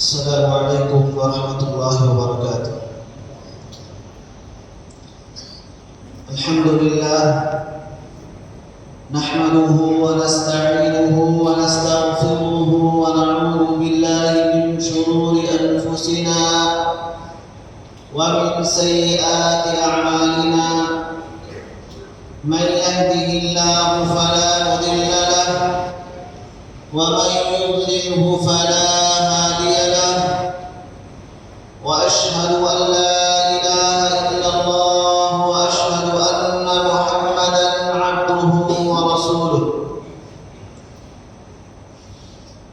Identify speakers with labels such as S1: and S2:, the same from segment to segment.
S1: السلام عليكم ورحمة الله وبركاته. الحمد لله نحمده ونستعينه ونستغفره ونعوذ بالله من شرور أنفسنا ومن سيئات أعمالنا. من يهده الله فلا مضل له ومن يضلله فلا هادي له، وأشهد أن لا إله إلا الله وأشهد أن محمدا عبده ورسوله.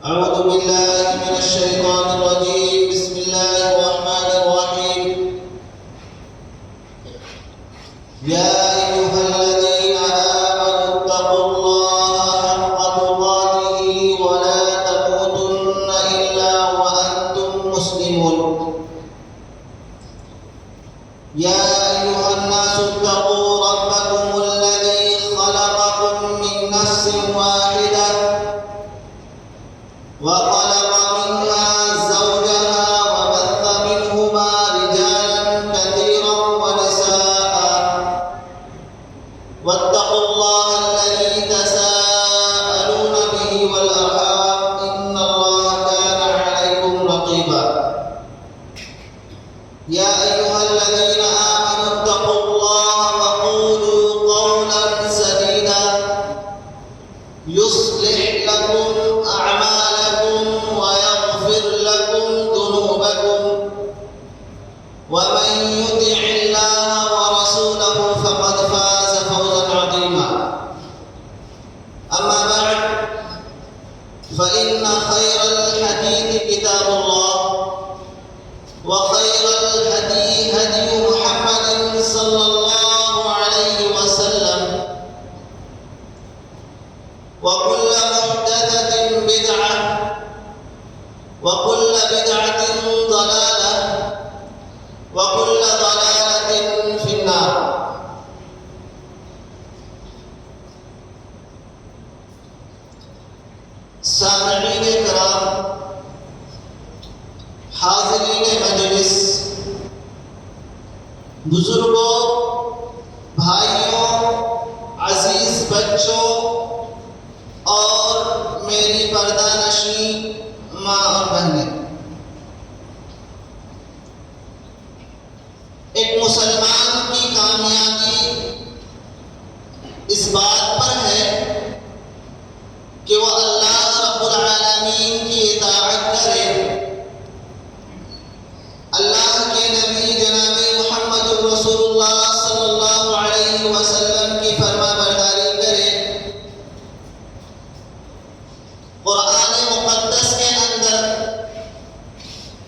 S1: أعوذ بالله من الشيطان الرجيم. بسم الله الرحمن الرحيم. يا أيها الذين آمنوا اتقوا الله حق تقاته ولا تموتن إلا وأنتم مسلمون. يا أيها الناس اتقوا ربكم الذي خلقكم من نفس واحدة وخلق منها زوجها وبث منهما رجالا كثيرا ونساء، واتقوا الله الذي تساءلون به والأرحام إن الله كان عليكم رقيبا. يا أيها الذين آمنوا اتقوا الله وقولوا قولا سديدا يصلح لكم أعمالكم ويغفر لكم ذنوبكم، ومن يطع الله ورسوله فقد فاز فوزا عظيما. أما بعد، فإن خير الحديث كتاب الله، وخير الهدي هدي محمد صلى الله عليه وسلم، وكل محدثة بدعة، وكل بدعة ضلالة، وكل ضلالة في النار. سامعین کرام، حاضرین مجلس، بزرگوں، بھائیوں، عزیز بچوں اور میری پردہ نشین ماں اور بہنیں، ایک مسلمان کی کامیابی اس بات پر ہے کہ وہ اللہ رب العالمین کی اطاعت کرے، اللہ کے نبی جناب محمد رسول اللہ صلی اللہ علیہ وسلم کی فرما برداری کرے، قرآن مقدس کے اندر،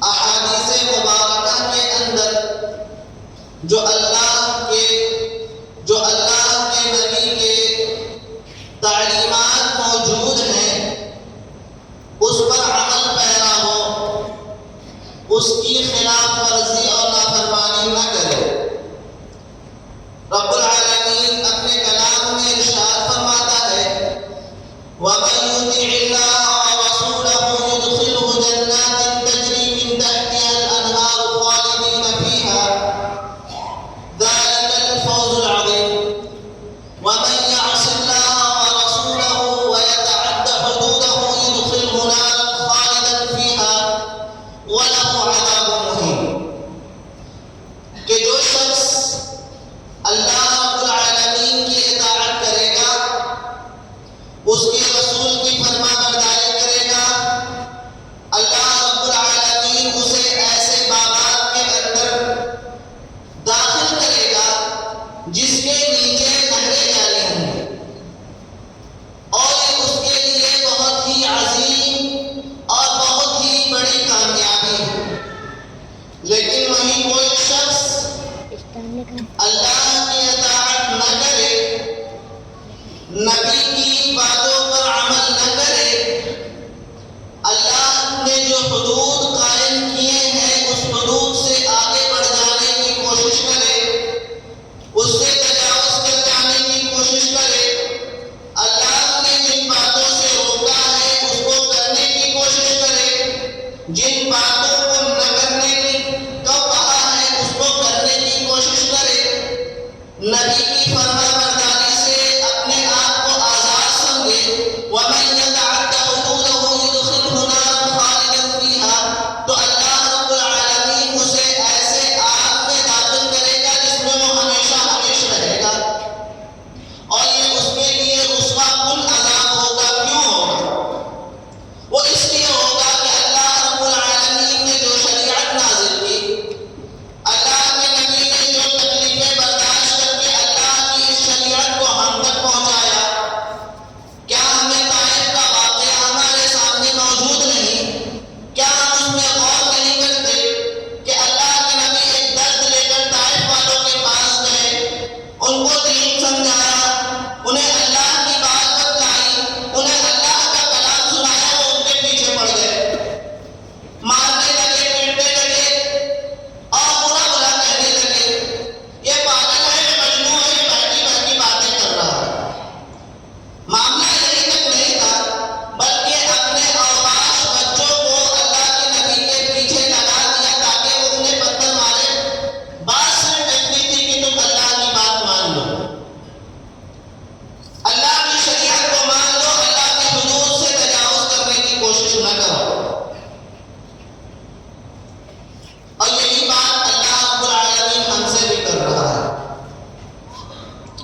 S1: احادیث مبارکہ کے اندر جو اللہ کے نبی کے تعلیمات موجود ہیں اس پر عمل پیرا ہو، اس کی خلاف ورزی اور نافرمانی نہ کرے۔ رب العالمین اپنے کلام میں ارشاد فرماتا ہے، وَمَن يُطِعِ اللَّهَ وَرَسُولَهُ يُدْخِلْهُ جَنَّاتٍ تَجْرِي مِن تَحْتِهَا الْأَنْهَارُ خَالِدِينَ فِيهَا ذَلِكَ الْفَوْزُ الْعَظِيمُ وَمَن يَعْصِ اللَّهَ وَرَسُولَهُ وَيَتَعَدَّ حُدُودَهُ يُدْخِلْهُ نَارًا خَالِدًا فِيهَا وَلَهُ عَذَابٌ مُهِينٌ۔ کہ جو شخص اللہ رب العالمین کی اطاعت کرے گا، اس کے رسول کی فرما برداری کرے گا، اللہ رب العالمین اسے ایسے باغات کے اندر داخل کرے گا جس کے نیچے نہریں جاری ہوں گی، اور اس کے لیے بہت ہی عظیم اور بہت ہی بڑی کامیابی ہے۔ لیکن وہیں کوئی شخص اللہ کی اطاعت نہ کرے، نبی کی باتوں پر عمل نہ کرے، اللہ نے جو حدود قائم کیے ہیں اس حدود سے آگے بڑھ جانے کی کوشش کرے، اس سے تجاوز کر جانے کی کوشش کرے، اللہ نے جن باتوں سے روکا ہے اس کو کرنے کی کوشش کرے، جن باتوں نہ کرو. اور یہی بات اللہ رب العالمین ہم سے بھی کر رہا ہے.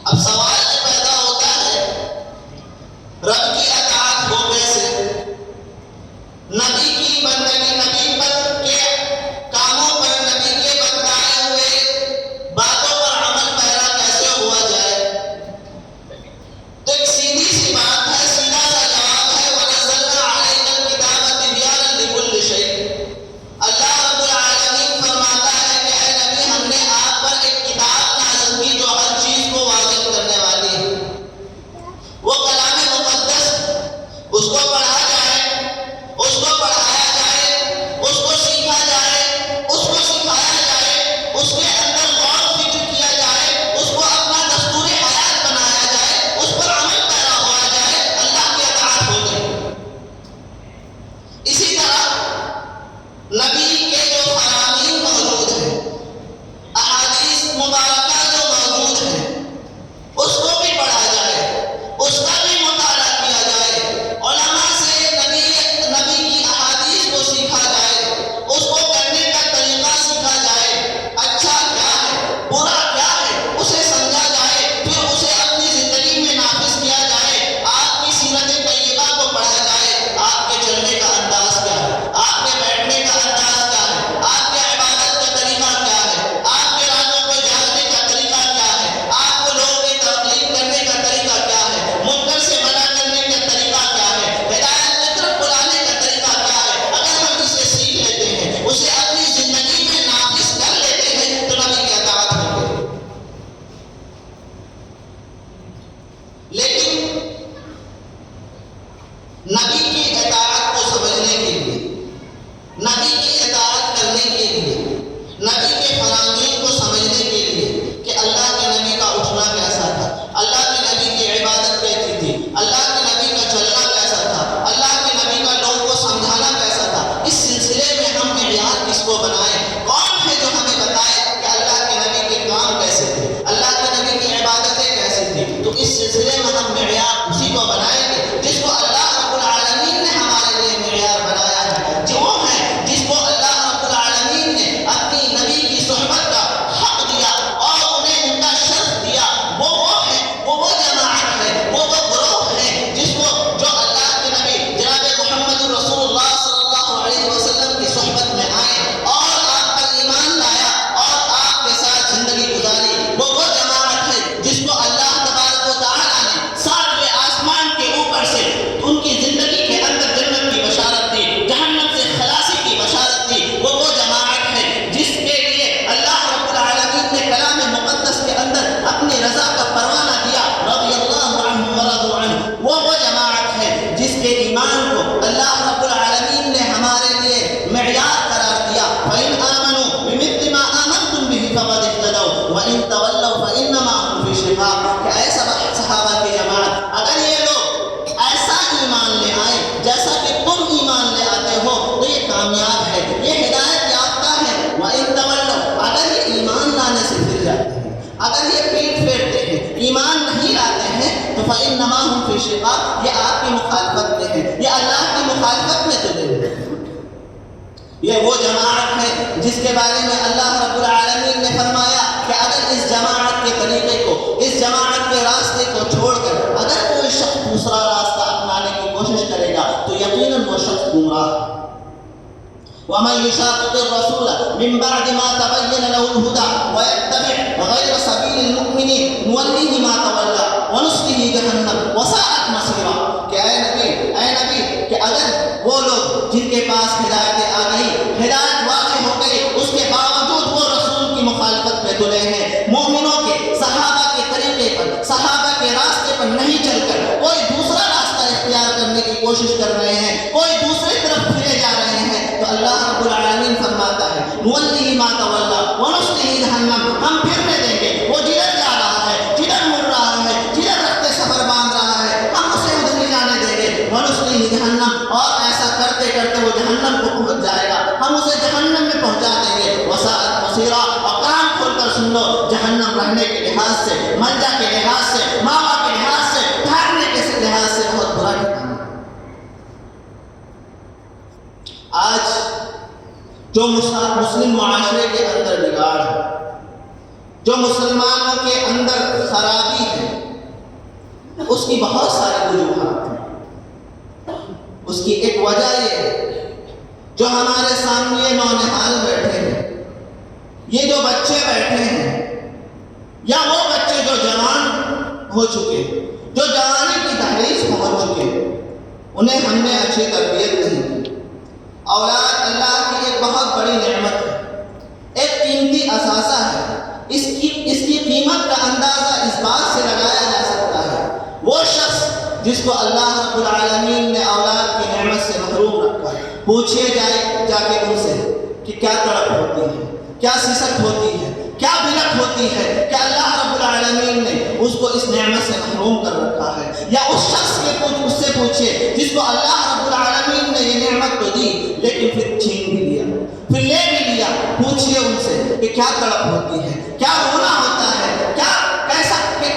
S1: اب سوال یہ پیدا ہوتا ہے رب کی اطاعت ہو کیسے؟ نبی کی بندگی، نبی پر کے کاموں پر، نبی کے بتائے ہوئے باتوں پر عمل پیرا کیسے ہوا جائے؟ تو ایک سیدھی سی بات ہے، سیدھا سا جواب ہے وَنَزَّلْنَا عَلَيْكَ الْكِتَابَ تِبْيَانًا لِكُلِّ شَيْءٍ. اللہ رب العالمین فرماتا ہے کہ اے نبی ہم نے آپ پر ایک کتاب نازل کی جو ہر چیز کو واضح کرنے والی ہے. وہ کلام مقدس، اس کو پڑھا جائے، اس کو پڑھایا جائے، اس کو سیکھا جائے، اس کو سکھایا جائے، اس کے اندر غور و فکر کیا جائے، اس کو اپنا دستور حیات بنایا جائے، اس پر عمل پیرا ہوا جائے، اللہ کی اطاعت ہو گئی. اسی طرح نبی کے جو فرامین موجود ہیں، احادیث مبارکہ جو موجود ہیں، اس کو بھی پڑھا جائے، اس کا بھی مطالعہ کیا جائے، علماء سے نبی کی احادیث کو سیکھا جائے، اس کو کرنے کا طریقہ سیکھا جائے، اچھا کیا ہے، برا کیا ہے، اسے سمجھا جائے، پھر اسے اپنی زندگی میں نافذ کیا جائے. آپ کی سیرت طیبہ کو پڑھا جائے، آپ کے چلنے کا انداز کیا ہے، آپ کے بیٹھنے کا انداز کیا ہے، آپ کے عبادت کا طریقہ کیا ہے، آپ کے راتوں کو جاگنے کا طریقہ کیا ہے، آپ کو لوگوں کی تبلیغ کرنے کا طریقہ کیا ہے، منکر سے منع کرنے کا طریقہ کیا ہے، ہدایت کی طرف بلانے کا طریقہ کیا ہے. اگر ہم اسے سیکھ لیتے ہیں، اسے اپنی زندگی میں نافذ کر لیتے ہیں تو نبی کی اطاعت ہوگی. لیکن نبی کی اطاعت کو سمجھنے کے لیے، نبی کی اطاعت کرنے کے لیے، نبی کے فرامین کو سمجھنے کے لیے کہ اللہ کے نبی کا اٹھنا کیسا تھا، اللہ کے نبی کی عبادت کیسی تھی، اللہ کے نبی کا چلنا کیسا تھا، اللہ کے نبی کا لوگوں کو سمجھانا کیسا تھا، اس سلسلے میں ہم معیار کس کو بنائیں؟ کون ہے جو ہمیں بتائے کہ اللہ کے نبی کے کام کیسے تھے، اللہ کے نبی کی عبادتیں کیسی تھی؟ تو اس سلسلے میں ہم معیار اسی کو بنائیں گے جس کو اللہ رب العالمین نے ہمارے لیے معیار بنایا ہے، جو وہ ہے جس کو اللہ رب العالمین نے اپنی نبی کی صحبت کا حق دیا اور انہیں ان کا شرف دیا. وہ ہے، وہ جماعت ہے، وہ گروہ ہے جس کو، جو اللہ کے نبی جناب محمد رسول اللہ صلی اللہ علیہ وسلم کی صحبت میں آئے اور آپ پر ایمان لایا اور آپ کے ساتھ زندگی گزاری. وہ جماعت ہے جس کو اللہ تبارک و تعالیٰ نے ساتویں آسمان کے اوپر سے ان کی زندگی کے اندر جنت کی بشارت دی، جہنم سے خلاصی کی بشارت دی. وہ جماعت ہے جس کے لیے اللہ رب العالمین نے کلام مقدس کے اندر اپنی رضا کا پروانہ دیا، رضی اللہ عنہ ورضوا عنہ. وہ جماعت ہے جس کے ایمان کو اللہ رب العالمین نے ہمارے لیے معیار قرار دیا. فَإِنْ آمَنُوا بِمِثْلِ مَا آمَنْتُمْ بِهِ فَقَدِ اهْتَدَوْا وَإِنْ تَوَلَّوْا فَإِنَّمَا هُمْ فِي شِقَاقٍ. کہ اے صحابہ کی جماعت، اگر یہ لوگ ایسا ایمان لے آئے جیسا کہ تم ایمان لے آتے ہو تو یہ کامیاب ہے، یہ ہدایت یافتہ ہے. وَإِنْ تَوَلَّوْا، اگر یہ ایمان لانے سے پھر جاتے ہیں، اگر یہ پیٹ پھیرتے ہیں، ایمان نہیں لاتے ہیں، تو فَإِنَّمَا هُمْ فِي شِقَاقٍ، یہ آپ کی مخالفت میں ہے، یہ اللہ کی مخالفت میں چلے گئے. یہ وہ جماعت ہے جس کے بارے میں اللہ رب العالمین نے فرمایا کہ اگر اس جماعت کے طریقے کو، اس جماعت کے راستے کو چھوڑ کر اگر کوئی شخص دوسرا راستہ اپنانے کی کوشش کرے گا تو یقیناً وہ شخص گمراہ ہے. وَمَن يُشَاقِقِ الرَّسُولَ مِن بَعْدِ مَا تَبَيَّنَ لَهُ الْهُدَىٰ وَيَتَّبِعْ غَيْرَ سَبِيلِ الْمُؤْمِنِينَ نُوَلِّهِ مَا تَوَلَّىٰ وَنُصْلِهِ جَهَنَّمَ وَسَاءَتْ مَصِيرًا. کہ اے نبی کہ اگر وہ لوگ جن کے پاس ہدایتیں آ گئی، ہدایت واضح ہو گئی، اس کے باوجود وہ رسول کی مخالفت میں تلے ہیں، مومنوں کے، صحابہ کے طریقے پر، صحابہ کے راستے پر نہیں چل کر کوئی دوسرا راستہ اختیار کرنے کی کوشش کر رہے ہیں، کوئی دوسری طرف پھرے جا رہے ہیں، تو اللہ رب العالمین فرماتا ہے نُوَلِّهِ مَا تَوَلَّىٰ وَنُصْلِهِ جَهَنَّمَ. ہم پھرنے دیں گے، وہ جدھر جا رہا ہے، جدھر مڑ رہا ہے، جدھر رخت سفر باندھ رہا ہے، ہم اسے ادھر نہیں جانے دیں گے. وَنُصْلِهِ جَهَنَّمَ، اور ایسا کرتے کرتے وہ جہنم کو پہنچ جائے گا، ہم اسے جہنم میں پہنچا دیں گے. وَسَاءَتْ مَصِيرًا، اور کان کھول کر سن لو، جہنم رہنے کے لحاظ سے، منجا کے لحاظ سے، ماما کے لحاظ سے، ٹھہرنے کے لحاظ سے بہت برا ٹھکانا. آج جو مسلم معاشرے کے اندر بگاڑ ہے، جو مسلمانوں کے اندر خرابی ہے، اس کی بہت ساری وجوہات ہیں۔ اس کی ایک وجہ یہ ہے، جو ہمارے سامنے نونہال بیٹھے ہیں، یہ جو بچے بیٹھے ہیں، یا وہ بچے جو جوان ہو چکے، جو جوانی کی دہلیز پہنچ چکے، انہیں ہم نے اچھی تربیت نہیں کی۔ اولاد اللہ کی ایک بہت بڑی نعمت ہے، ایک قیمتی اثاثہ ہے۔ اس کی قیمت کا اندازہ اس بات سے لگایا جا سکتا ہے، وہ شخص جس کو اللہ رب العالمین نے اولاد کی نعمت سے محروم رکھا، پوچھے جائے جا کے ان سے کہ کیا تڑپ ہوتی ہے، کیا سسک ہوتی ہے، کیا بلک ہوتی ہے کہ اللہ رب العالمین نے اس کو اس نعمت سے محروم کر رکھا ہے۔ یا اس شخص کے اس سے پوچھے جس کو اللہ رب العالمین نے یہ نعمت تو دی لیکن پھر چھین بھی لیا، پھر لے بھی لیا۔ پوچھئے ان سے کہ کیا تڑپ ہوتی ہے، کیا رونا ہوتا ہے، کیا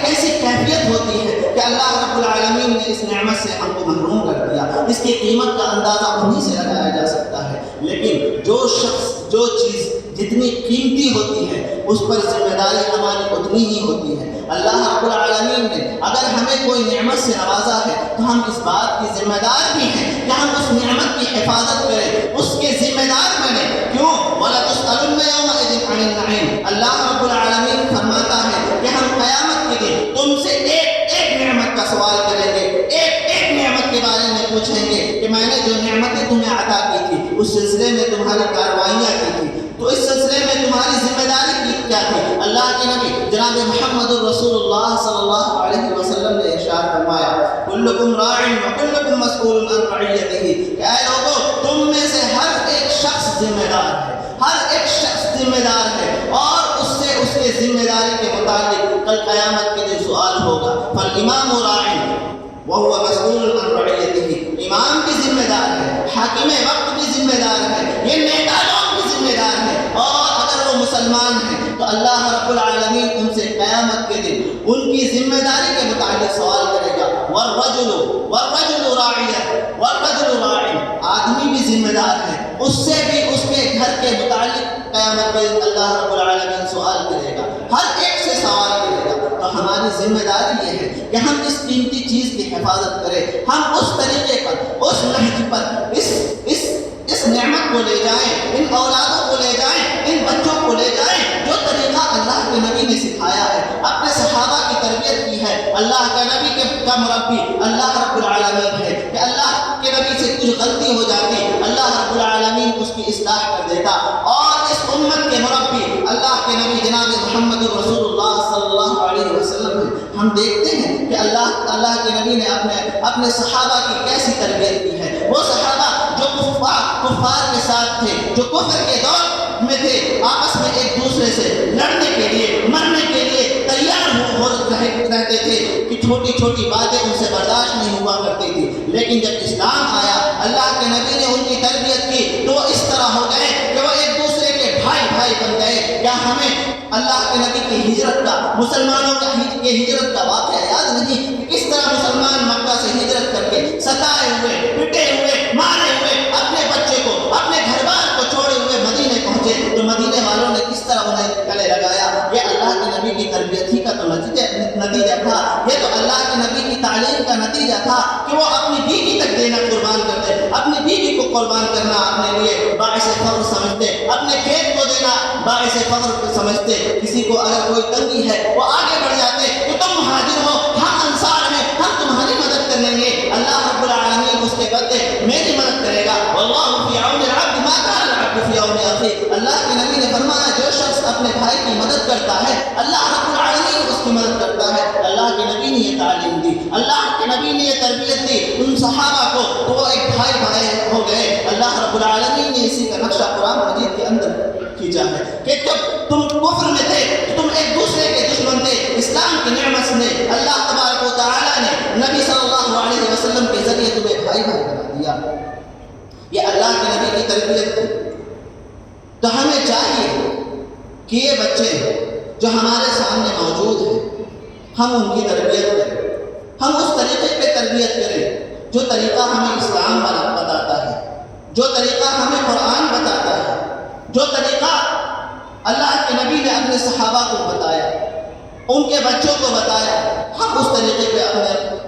S1: کیسی کیفیت ہوتی ہے کہ اللہ رب العالمین نے اس نعمت سے ہم کو محروم کر دیا۔ اس کی قیمت کا اندازہ انہی سے لگایا جا سکتا ہے۔ لیکن جو شخص، جو چیز جتنی قیمتی ہوتی ہے اس پر ذمہ داری ہماری اتنی ہی ہوتی ہے۔ اللہ رب العالمین نے اگر ہمیں کوئی نعمت سے نوازا ہے تو ہم اس بات کی ذمہ دار بھی ہیں کہ ہم اس نعمت کی حفاظت کریں، اس کے ذمہ دار بنیں۔ کیوں؟ وَلَتُسْأَلُنَّ يَوْمَئِذٍ عَنِ النَّعِيمِ۔ اللہ رب العالمین فرماتا ہے کہ ہم قیامت کے دن تم سے ایک ایک نعمت کا سوال کریں گے، ایک ایک نعمت کے بارے میں پوچھیں گے کہ میں نے جو نعمتیں تمہیں عطا کی تھی اس سلسلے میں تمہاری کارروائیاں کی تھی، تو اس سلسلے میں تمہاری ذمہ داری کیا تھی؟ اللہ کے نبی جناب محمد الرسول اللہ صلی اللہ علیہ وسلم نے ارشاد فرمایا، کلکم راع وکلکم مسئول عن رعیتہ، کہ اے لوگوں تم میں سے ہر ایک شخص ذمہ دار ہے، ہر ایک شخص ذمہ دار ہے، اور اس سے اس کے ذمہ داری کے متعلق کل قیامت کے دن سوال ہوگا۔ فالامام راع وہو مسئول عن رعیتہ، امام بھی ذمہ دار ہے، حاکم وقت بھی ذمہ دار ہے، یہ نیتا لوگ بھی ذمہ دار ہے، اور اگر وہ مسلمان ہیں تو اللہ رب العالمین ان سے قیامت کے دن ان کی ذمہ داری کے متعلق سوال کرے گا۔ والرجل راع، آدمی بھی ذمہ دار ہے، اس سے بھی اس کے گھر کے متعلق قیامت کے دن اللہ رب العالمین سوال کرے گا، ہر ایک سے سوال کرے گا۔ تو ہماری ذمہ داری یہ ہے کہ ہم اس قیمتی چیز کی حفاظت کریں، ہم اس طریقے پر، اس نہج پر اس نعمت کو لے جائیں، ان اولادوں کو لے جائیں، ان بچوں کو لے جائیں جو طریقہ اللہ کے نبی نے سکھایا ہے، اپنے صحابہ کی تربیت کی ہے۔ اللہ کے نبی کا مربی اللہ رب العالمین ہے کہ اللہ کے نبی سے کچھ غلطی ہو جاتی اللہ رب العالمین اس کی اصلاح کر دیتا، اور اس امت کے مربی اللہ کے نبی جناب محمد الرسول اللہ صلی اللہ علیہ وسلم ہے۔ ہم دیکھتے ہیں کہ اللہ کے نبی نے اپنے صحابہ کی کیسی تربیت کی ہے۔ وہ صحابہ جو کفار کے ساتھ تھے، جو کفر کے دور میں تھے، آپس میں ایک دوسرے سے لڑنے کے لیے، مرنے کے لیے تیار رہتے تھے کہ چھوٹی چھوٹی باتیں ان سے برداشت نہیں ہوا کرتی تھی۔ لیکن جب اسلام آیا، اللہ کے نبی نے ان کی تربیت کی تو وہ اس طرح ہو گئے کہ وہ ایک دوسرے کے بھائی بن گئے۔ کیا ہمیں اللہ کے نبی کی ہجرت کا، مسلمانوں کے ہجرت کا واقعہ یاد نہیں کہ کس طرح مسلمان مکہ سے ہجرت کر کے ستائے ہوئے، پٹے ہوئے، مارے ہوئے، اپنے بچے کو، اپنے گھر بار کو چھوڑے ہوئے مدینے پہنچے، تو مدینے والوں نے کس طرح انہیں گلے لگایا؟ یہ اللہ کے نبی کی تربیت ہی کا تو نتیجہ تھا، یہ تو اللہ کے نبی کی تعلیم کا نتیجہ تھا کہ وہ اپنی بیوی تک دینا قربان کرتے، اپنی بیوی کو قربان کرنا اپنے لیے باعث فخر سمجھتے، اپنے کھیت کو دینا باعث فخر سمجھتے۔ کسی کو اگر کوئی تنگی ہے وہ آگے بڑھ جاتے کہ تم مہاجر ہو، ہم انصار ہیں، ہم تمہاری مدد کر لیں گے۔ اللہ رب العالمین اس کے بدلے میری مدد کرے گا۔ واللہ فی عون العبد ما کان العبد فی عون اخیہ۔ اللہ کے نبی نے فرمایا جو شخص اپنے بھائی کی مدد کرتا ہے اللہ رب العالمین اس کی مدد کرتا ہے۔ اللہ کے نبی نے یہ تعلیم دی، اللہ کے نبی نے یہ تربیت دی ان صحابہ کو، تو وہ ایک بھائی ہو گئے۔ اللہ رب العالمین نے اسی کا نقشہ قرآن مجید کے اندر کھینچا ہے کہ جب تم کفر میں تھے تو تم ایک دوسرے کے دشمن تھے، اسلام کی نعمت نے اللہ تبارک و تعالیٰ نے نبی صلی اللہ علیہ وسلم کے ذریعے تمہیں بھائی بنا دیا۔ یہ اللہ کے نبی کی تربیت تھی۔ تو ہمیں چاہیے کہ یہ بچے جو ہمارے سامنے موجود ہیں ہم ان کی تربیت کریں، ہم اس طریقے پہ تربیت کریں جو طریقہ ہمیں اسلام بتاتا ہے، جو طریقہ ہمیں قرآن بتاتا ہے، جو طریقہ اللہ کے نبی نے اپنے صحابہ کو بتایا، ان کے بچوں کو بتایا، ہم اس طریقے پہ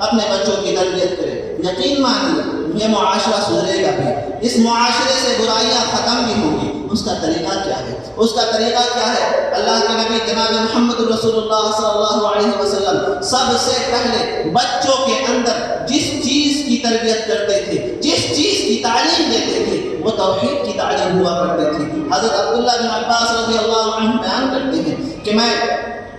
S1: اپنے بچوں کی تربیت کریں۔ یقین مانیے یہ معاشرہ سدھرے گا بھی، اس معاشرے سے برائیاں ختم بھی ہوں گی۔ اس کا طریقہ کیا ہے؟ اس کا طریقہ کیا ہے؟ اللہ کے نبی جناب محمد رسول اللہ صلی اللہ علیہ وسلم سب سے پہلے بچوں کے اندر جس چیز کی تربیت کرتے تھے، جس چیز کی تعلیم دیتے تھے، وہ توحید کی تعلیم ہوا کرتی تھی۔ حضرت عبداللہ بن عباس رضی اللہ عنہ بیان کرتے ہیں کہ میں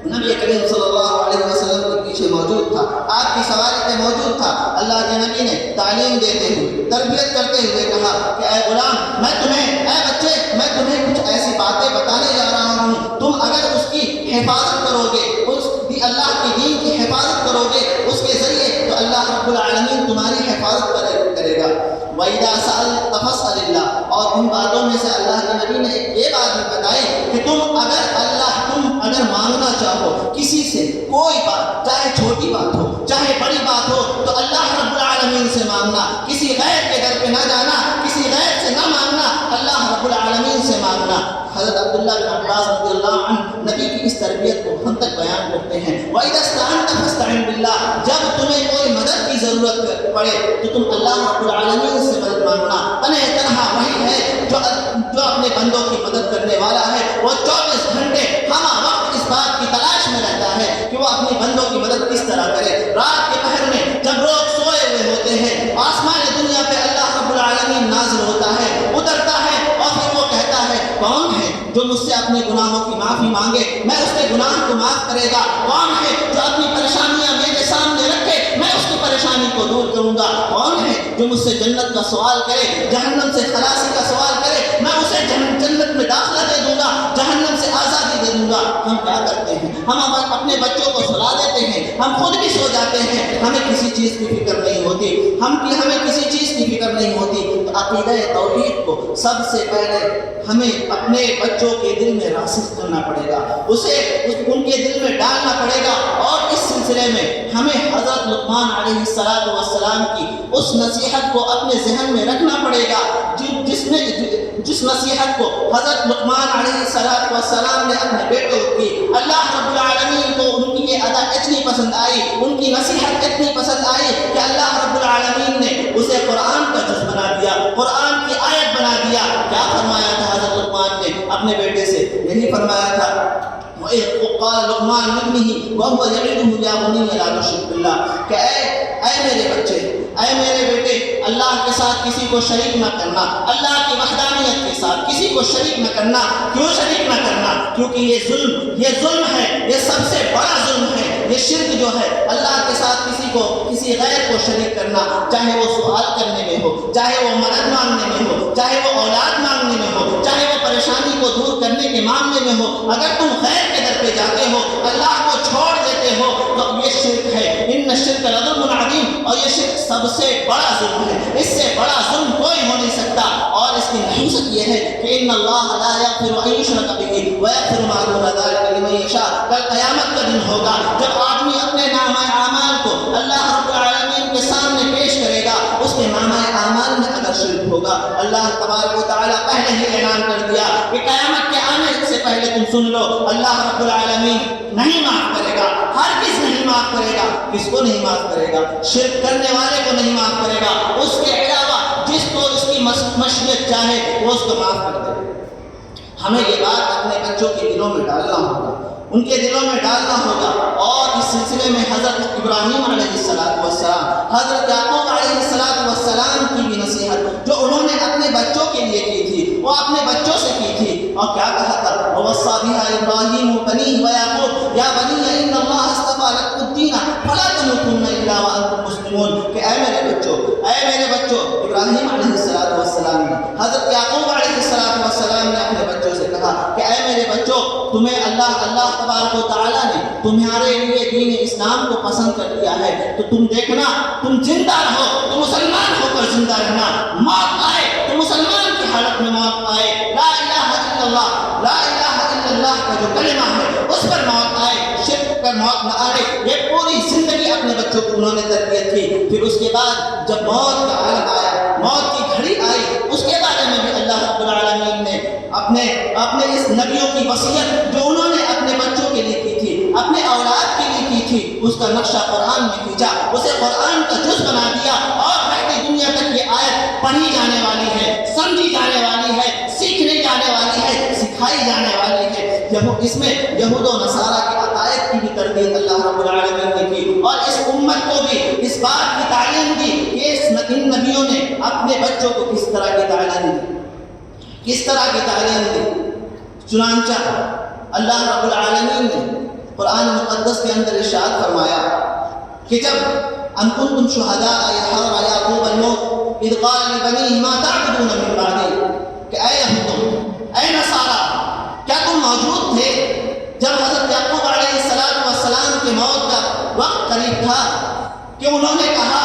S1: نبی کریم صلی اللہ علیہ وسلم کے پیچھے موجود تھا، آپ کی سواری پہ موجود تھا۔ اللہ کے نبی نے تعلیم دیتے ہوئے، تربیت کرتے ہوئے کہا کہ اے غلام، اے بچے، میں تمہیں کچھ ایسی باتیں بتانے جا رہا ہوں، تم اگر اس کی حفاظت کرو گے، اللہ کے دین کی حفاظت کرو گے اس کے ذریعے، تو اللہ رب العالمین تمہاری حفاظت کرے گا۔ وَإِذَا سَأَلْتَ فَاسْأَلِ اللَّهَ، اور ان باتوں میں سے اللہ کے نبی نے یہ بات بھی بتائی کہ تم اگر مانگنا چاہو کسی سے کوئی بات، چاہے چھوٹی بات ہو چاہے بڑی بات ہو، تو اللہ رب العالمین سے مانگنا، کسی غیر کے در پہ نہ جانا، کسی غیر سے نہ مانگنا، اللہ رب العالمین سے مانگنا۔ حضرت عبداللہ بن عباس رضی اللہ عنہ نبی کی اس تربیت کو ہم تک بیان کرتے ہیں۔ وَإِذَا اسْتَعَنْتَ فَاسْتَعِنْ بِاللَّهِ، جب تمہیں کوئی مدد کی ضرورت پڑے تو تم اللہ رب العالمین سے مدد مانگنا۔ تنہا وہی ہے جو اپنے بندوں کی مدد کرنے والا ہے، وہ 24 گھنٹے ہمہ وقت اس بات کی تلاش میں رہتا ہے کہ وہ اپنے بندوں کی مدد کس طرح کرے۔ رات کے پہر میں جب لوگ سوئے ہوئے ہوتے ہیں، آسمان دنیا پہ اللہ رب العالمین نازل ہوتا ہے، اترتا ہے، اور پھر وہ کہتا ہے کون ہے جو مجھ سے اپنے گناہوں کی معافی مانگے، میں اس کے گناہ کو معاف کرے گا؟ کون ہے جو اپنی پریشانیاں میرے سامنے رکھے، میں اس کی پریشانی کو دور کروں گا؟ کون ہے جو مجھ سے جنت کا سوال کرے، جہنم سے خلاصی کا سوال کرے، میں اسے جنت میں داخلہ دے دوں گا، جہنم سے آزادی دے دوں گا؟ ہم کیا کرتے ہیں؟ ہم اپنے بچوں کو سلا دیتے ہیں، ہم خود بھی سو جاتے ہیں، ہمیں کسی چیز کی فکر نہیں ہوتی، ہمیں کسی چیز کی فکر نہیں ہوتی۔ تو عقیدہ توحید کو سب سے پہلے ہمیں اپنے بچوں کے دل میں راسخ کرنا پڑے گا، اسے ان کے دل میں ڈالنا پڑے گا، اور اس سلسلے میں ہمیں حضرت لقمان علیہ السلام کی اس نصیحت کو اپنے ذہن میں رکھنا پڑے گا، جس نصیحت کو حضرت لقمان علیہ السلام نے اپنے بیٹوں کی، اللہ رب العالمین کو ان کی یہ ادا اتنی پسند آئی، ان کی نصیحت اتنی پسند آئی کہ اللہ رب العالمین نے اسے قرآن کا جز بنا دیا، قرآن کی آیت بنا دیا۔ کیا فرمایا تھا حضرت لقمان نے اپنے بیٹے سے؟ یہی فرمایا تھا قال لقمان لابنه وهو يعظه يا بني لا تشرك بالله، کہ اے میرے بچے، اے میرے بیٹے، اللہ کے ساتھ کسی کو شریک نہ کرنا، اللہ کی وحدانیت کے ساتھ کسی کو شریک نہ کرنا۔ کیوں شریک نہ کرنا؟ کیونکہ یہ ظلم ہے، یہ سب سے بڑا ظلم ہے، یہ شرک جو ہے، اللہ کے ساتھ کسی غیر کو شریک کرنا، چاہے وہ سوال کرنے میں ہو، چاہے وہ مدد مانگنے میں ہو، چاہے وہ اولاد مانگنے میں ہو، چاہے وہ پریشانی کو دور کرنے کے معاملے میں ہو۔ اگر تم غیر کے در پہ جاتے ہو، اللہ کو چھوڑ دیتے ہو، تو یہ شرک ہے۔ ان الشرک لظلم عظیم، اور یہ شرک سب سے بڑا ظلم ہے، اس سے بڑا ظلم کوئی ہو نہیں سکتا۔ اور اس کی نحوست یہ ہے کہ ان اللہ لا یغفر ان یشرک بہ ویغفر ما دون ذلک لمن یشاء۔ کل قیامت کا دن ہوگا جب آدمی اپنے نامہ اعمال کو اللہ رب العالمین کے سامنے پیش کرے گا، اس کے نامہ اعمال میں اگر شرک ہوگا، اللہ تبارک و تعالیٰ پہلے ہی اعلان کر دیا کہ قیامت کے آنے سے پہلے تم سن لو، اللہ رب العالمین نہیں معاف کرے گا، ہرگز نہیں معاف کرے گا۔ کس کو نہیں معاف کرے گا؟ شرک کرنے والے کو نہیں معاف کرے گا، اس کے علاوہ جس کو اس کی مشیت چاہے وہ اس کو معاف کر دے۔ ہمیں یہ بات اپنے بچوں کے دلوں میں ڈالنا ہوگا، ان کے دلوں میں ڈالنا ہوگا۔ اور اس سلسلے میں حضرت ابراہیم علیہ السلام، حضرت یعقوب علیہ السلام کی بھی نصیحت جو انہوں نے اپنے بچوں کے لیے کی تھی، وہ اپنے بچوں سے کی تھی، اور کیا کہا تھا؟ وَوَصَّى بِهَا إِبْرَاهِيمُ بَنِيهِ وَيَعْقُوبُ يَا بَنِيَّ إِنَّ اللَّهَ اصْطَفَىٰ لَكُمُ الدِّينَ فَلَا تَمُوتُنَّ إِلَّا وَأَنتُم مُّسْلِمُونَ، کہ اے میرے بچوں، ابراہیم علیہ السلام نے، حضرت یعقوب علیہ السلام نے اپنے بچوں سے کہا کہ اے میرے بچوں، تمہیں اللہ تبارک و تعالیٰ نے تمہارے لیے دین اسلام کو پسند کر دیا ہے، تو تم دیکھنا، تم زندہ رہو تو مسلمان ہو کر زندہ رہنا، موت آئے تو مسلمان کی حالت میں موت آئے، لا الہ الا اللہ، لا الہ الا اللہ کا جو کلمہ ہے اس پر موت آئے، شرک پر موت نہ آئے۔ یہ پوری زندگی اپنے بچوں کو انہوں نے تربیت کی۔ پھر اس کے بعد جب موت کا عالم آیا، موت کی گھڑی آئی، اس کے بعد اپنے اس نبیوں کی وصیت جو انہوں نے اپنے بچوں کے لیے کی تھی، اپنے اولاد کے لیے کی تھی، اس کا نقشہ قرآن میں کھینچا، اسے قرآن کا جز بنا دیا، اور رہتی دنیا تک یہ آیت پڑھی جانے والی ہے، سمجھی جانے والی ہے، سیکھنے جانے والی ہے، سکھائی جانے والی ہے۔ اس میں یہود و نصارہ کے عقائد کی بھی تردید اللہ رب العالمین نے کی، اور اس امت کو بھی اس بات کی تعلیم دی کہ ان نبیوں نے اپنے بچوں کو کس طرح کی تعلیم دی، کس طرح کی تعلیم دی۔ چنانچہ اللہ رب العالمین نے قرآن مقدس کے اندر ارشاد فرمایا کہ جب ام کنتم شہداء اذ حضر یعقوب الموت اذ قال لبنیہ ما تعبدون من بعدی، کہ اے یہود، اے نصارہ، کیا تم موجود تھے جب حضرت یعقوب علیہ السلام کے موت کا وقت قریب تھا کہ انہوں نے کہا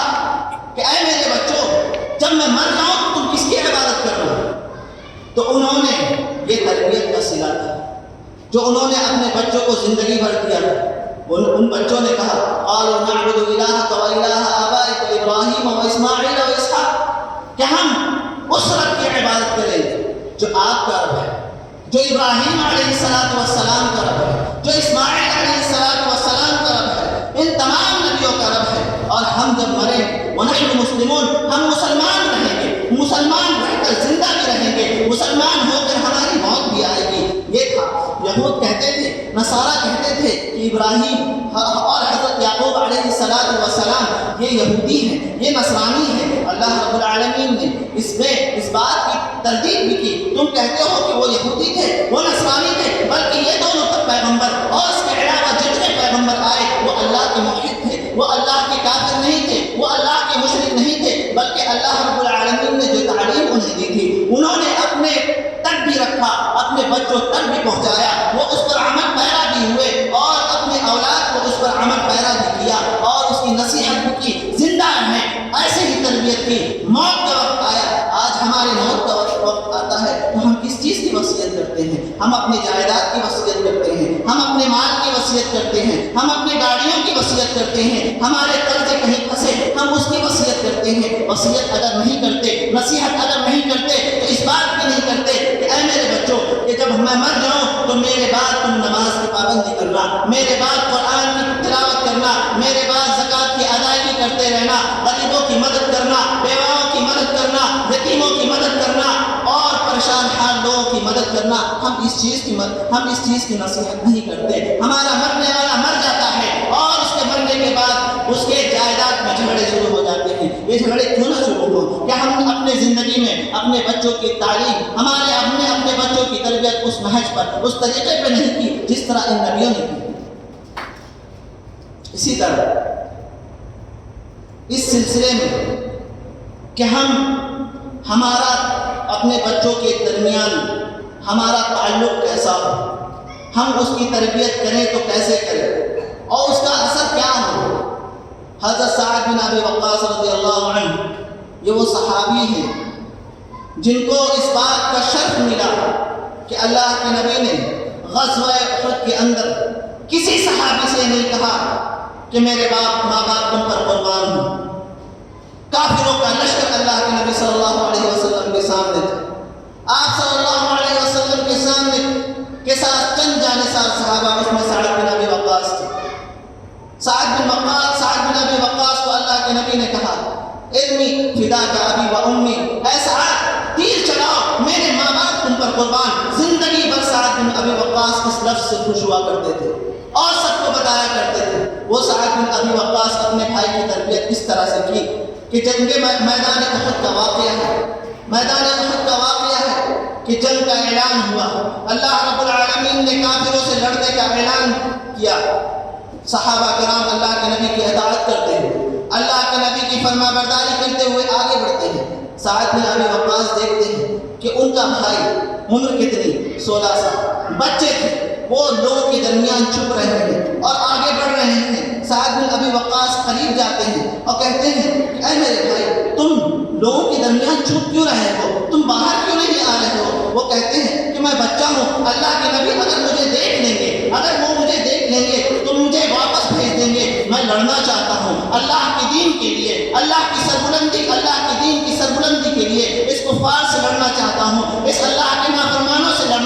S1: کہ اے میرے بچوں، جب میں مر جاؤں تو تم کس کی عبادت کرو؟ تو انہوں نے یہ تربیت کا صلہ تھا جو انہوں نے اپنے بچوں کو زندگی بھر دیا تھا۔ ان بچوں نے کہا قالوا نعبد الہک و الہ آبائک ابراہیم و اسماعیل و اسحاق، کہ ہم اس رب کی عبادت کریں گے جو آپ کا رب ہے، جو ابراہیم علیہ السلام کا رب ہے، جو اسماعیل علیہ السلام کا رب ہے، ان تمام نبیوں کا رب ہے، اور ہم جب مریں ونحن مسلمون، ہم مسلمان رہیں گے، مسلمان رہ کر زندہ بھی رہیں گے، مسلمان ہو کر ہماری موت بھی آئے گی۔ یہ تھا، یہود کہتے تھے، نصارہ کہتے تھے کہ ابراہیم اور حضرت یعقوب علیہ السلام یہ یہودی ہیں، یہ نصرانی ہیں۔ اللہ رب العالمین نے اس بات کی تردید بھی کی، تم کہتے ہو کہ وہ یہودی تھے، وہ نصرانی تھے، بلکہ یہ دونوں تک پیغمبر اور اس کے علاوہ جتنے پیغمبر آئے وہ اللہ کے موحد تھے، وہ اللہ کے کافر نہیں تھے، وہ اللہ کے مشرک نہیں تھے، بلکہ اللہ رب العالمین نے جو تعلیم انہیں دی تھی انہوں نے اپنے تک بھی رکھا، اپنے بچوں تک بھی پہنچایا، وہ اس پر عمل پیرا بھی ہوئے، اور اپنے اولاد کو اس پر عمل پیرا بھی کیا، اور اس کی نصیحت بھی کی، زندہ رہیں، ایسے ہی تربیت کی۔ موت کا وقت آیا، آج ہمارے موت کا وقت آتا ہے تو ہم کس چیز کی وصیت کرتے ہیں؟ ہم اپنی جائیداد کی وصیت کرتے ہیں، ہم اپنے مال کی وصیت کرتے ہیں، ہم اپنے گاڑیوں کی وصیت کرتے ہیں، ہمارے قرضے کہیں پھنسے ہم اس کی وصیت کرتے ہیں۔ وصیت اگر نہیں کرتے، نصیحت اگر نہیں کرتے، تو اس بات کی نہیں کرتے کہ اے میرے بچوں، کہ جب میں مر جاؤں تو میرے بعد تم نماز کی پابندی کرنا، میرے بعد قرآن کی تلاوت کرنا، میرے بعد زکوٰۃ کی ادائیگی کرتے رہنا، غریبوں کی مدد کرنا، بیواؤں کی مدد کرنا، یتیموں کی مدد کرنا، اور پریشان حال لوگوں کی مدد کرنا۔ ہم اس چیز کی نصیحت نہیں کرتے۔ ہمارا مرنے والا مر جاتا ہے، اور اس کے مرنے کے بعد اس کے جائیداد میں جھگڑے شروع ہو جاتے ہیں۔ یہ جھگڑے کیوں نہ شروع ہو؟ کیا ہم اپنے زندگی میں اپنے بچوں کی تعلیم، اپنے بچوں کی تربیت اس نہج پر، اس طریقے پہ نہیں کی جس طرح ان نبیوں نے کی؟ اسی طرح اس سلسلے میں کہ ہمارا اپنے بچوں کے درمیان ہمارا تعلق کیسا ہو، ہم اس کی تربیت کریں تو کیسے کریں، اور اس کا اثر کیا ہو۔ حضرت سعد بن ابی وقاص رضی اللہ عنہ، یہ وہ صحابی ہیں جن کو اس بات کا شرف ملا کہ اللہ کے نبی نے غزوہ احد کے اندر کسی صحابی سے نہیں کہا کہ میرے ماں باپ تم پر قربان ہوں۔ کافروں کا لشکر اللہ کے نبی صلی اللہ علیہ وسلم کے سامنے تھا، آپ صلی اللہ علیہ وسلم کے سامنے کے ساتھ چند جانثار صحابہ، اس میں سعد بن ابی وقاص تھے۔ سعد بن ابی وقاص کو اللہ کے نبی نے کہا ارمی فداک ابی و امی، اے سعد تیر چلاؤ، میرے ماں باپ تم پر قربان۔ زندگی بھر سعد بن ابی وقاص اس لفظ سے خوش ہوا کرتے تھے اور سب کو بتایا کرتے تھے۔ وہ سعد بن ابی وقاص اپنے بھائی کی تربیت اس طرح سے کی کہ جنگ میدان احد کا واقعہ ہے کہ جنگ کا اعلان ہوا، اللہ رب العالمین نے کافروں سے لڑنے کا اعلان کیا، صحابہ کرام اللہ کے نبی کی اطاعت کرتے ہیں، اللہ کے نبی کی فرما برداری کرتے ہوئے آگے بڑھتے ہیں۔ سعد بن ابی وقاص دیکھتے ہیں کہ ان کا بھائی عمر کتنی 16 سال بچے تھے، وہ لوگوں کے درمیان چھپ رہے ہیں اور آگے بڑھ رہے ہیں۔ سعد بن ابی وقاص قریب جاتے ہیں اور کہتے ہیں کہ اے میرے بھائی، تم لوگوں کے درمیان چھپ کیوں رہے ہو، تم باہر کیوں نہیں آ رہے ہو؟ وہ کہتے ہیں کہ میں بچہ ہوں، اللہ کے نبی اگر مجھے دیکھ لیں گے، اگر وہ مجھے دیکھ لیں گے تو مجھے واپس بھیج دیں گے، میں لڑنا چاہتا ہوں اللہ کے دین کے لیے، اللہ کے دین کی سربلندی کے لیے، اس کفار سے لڑنا چاہتا ہوں، اس اللہ کے نافرمانوں سے لڑنا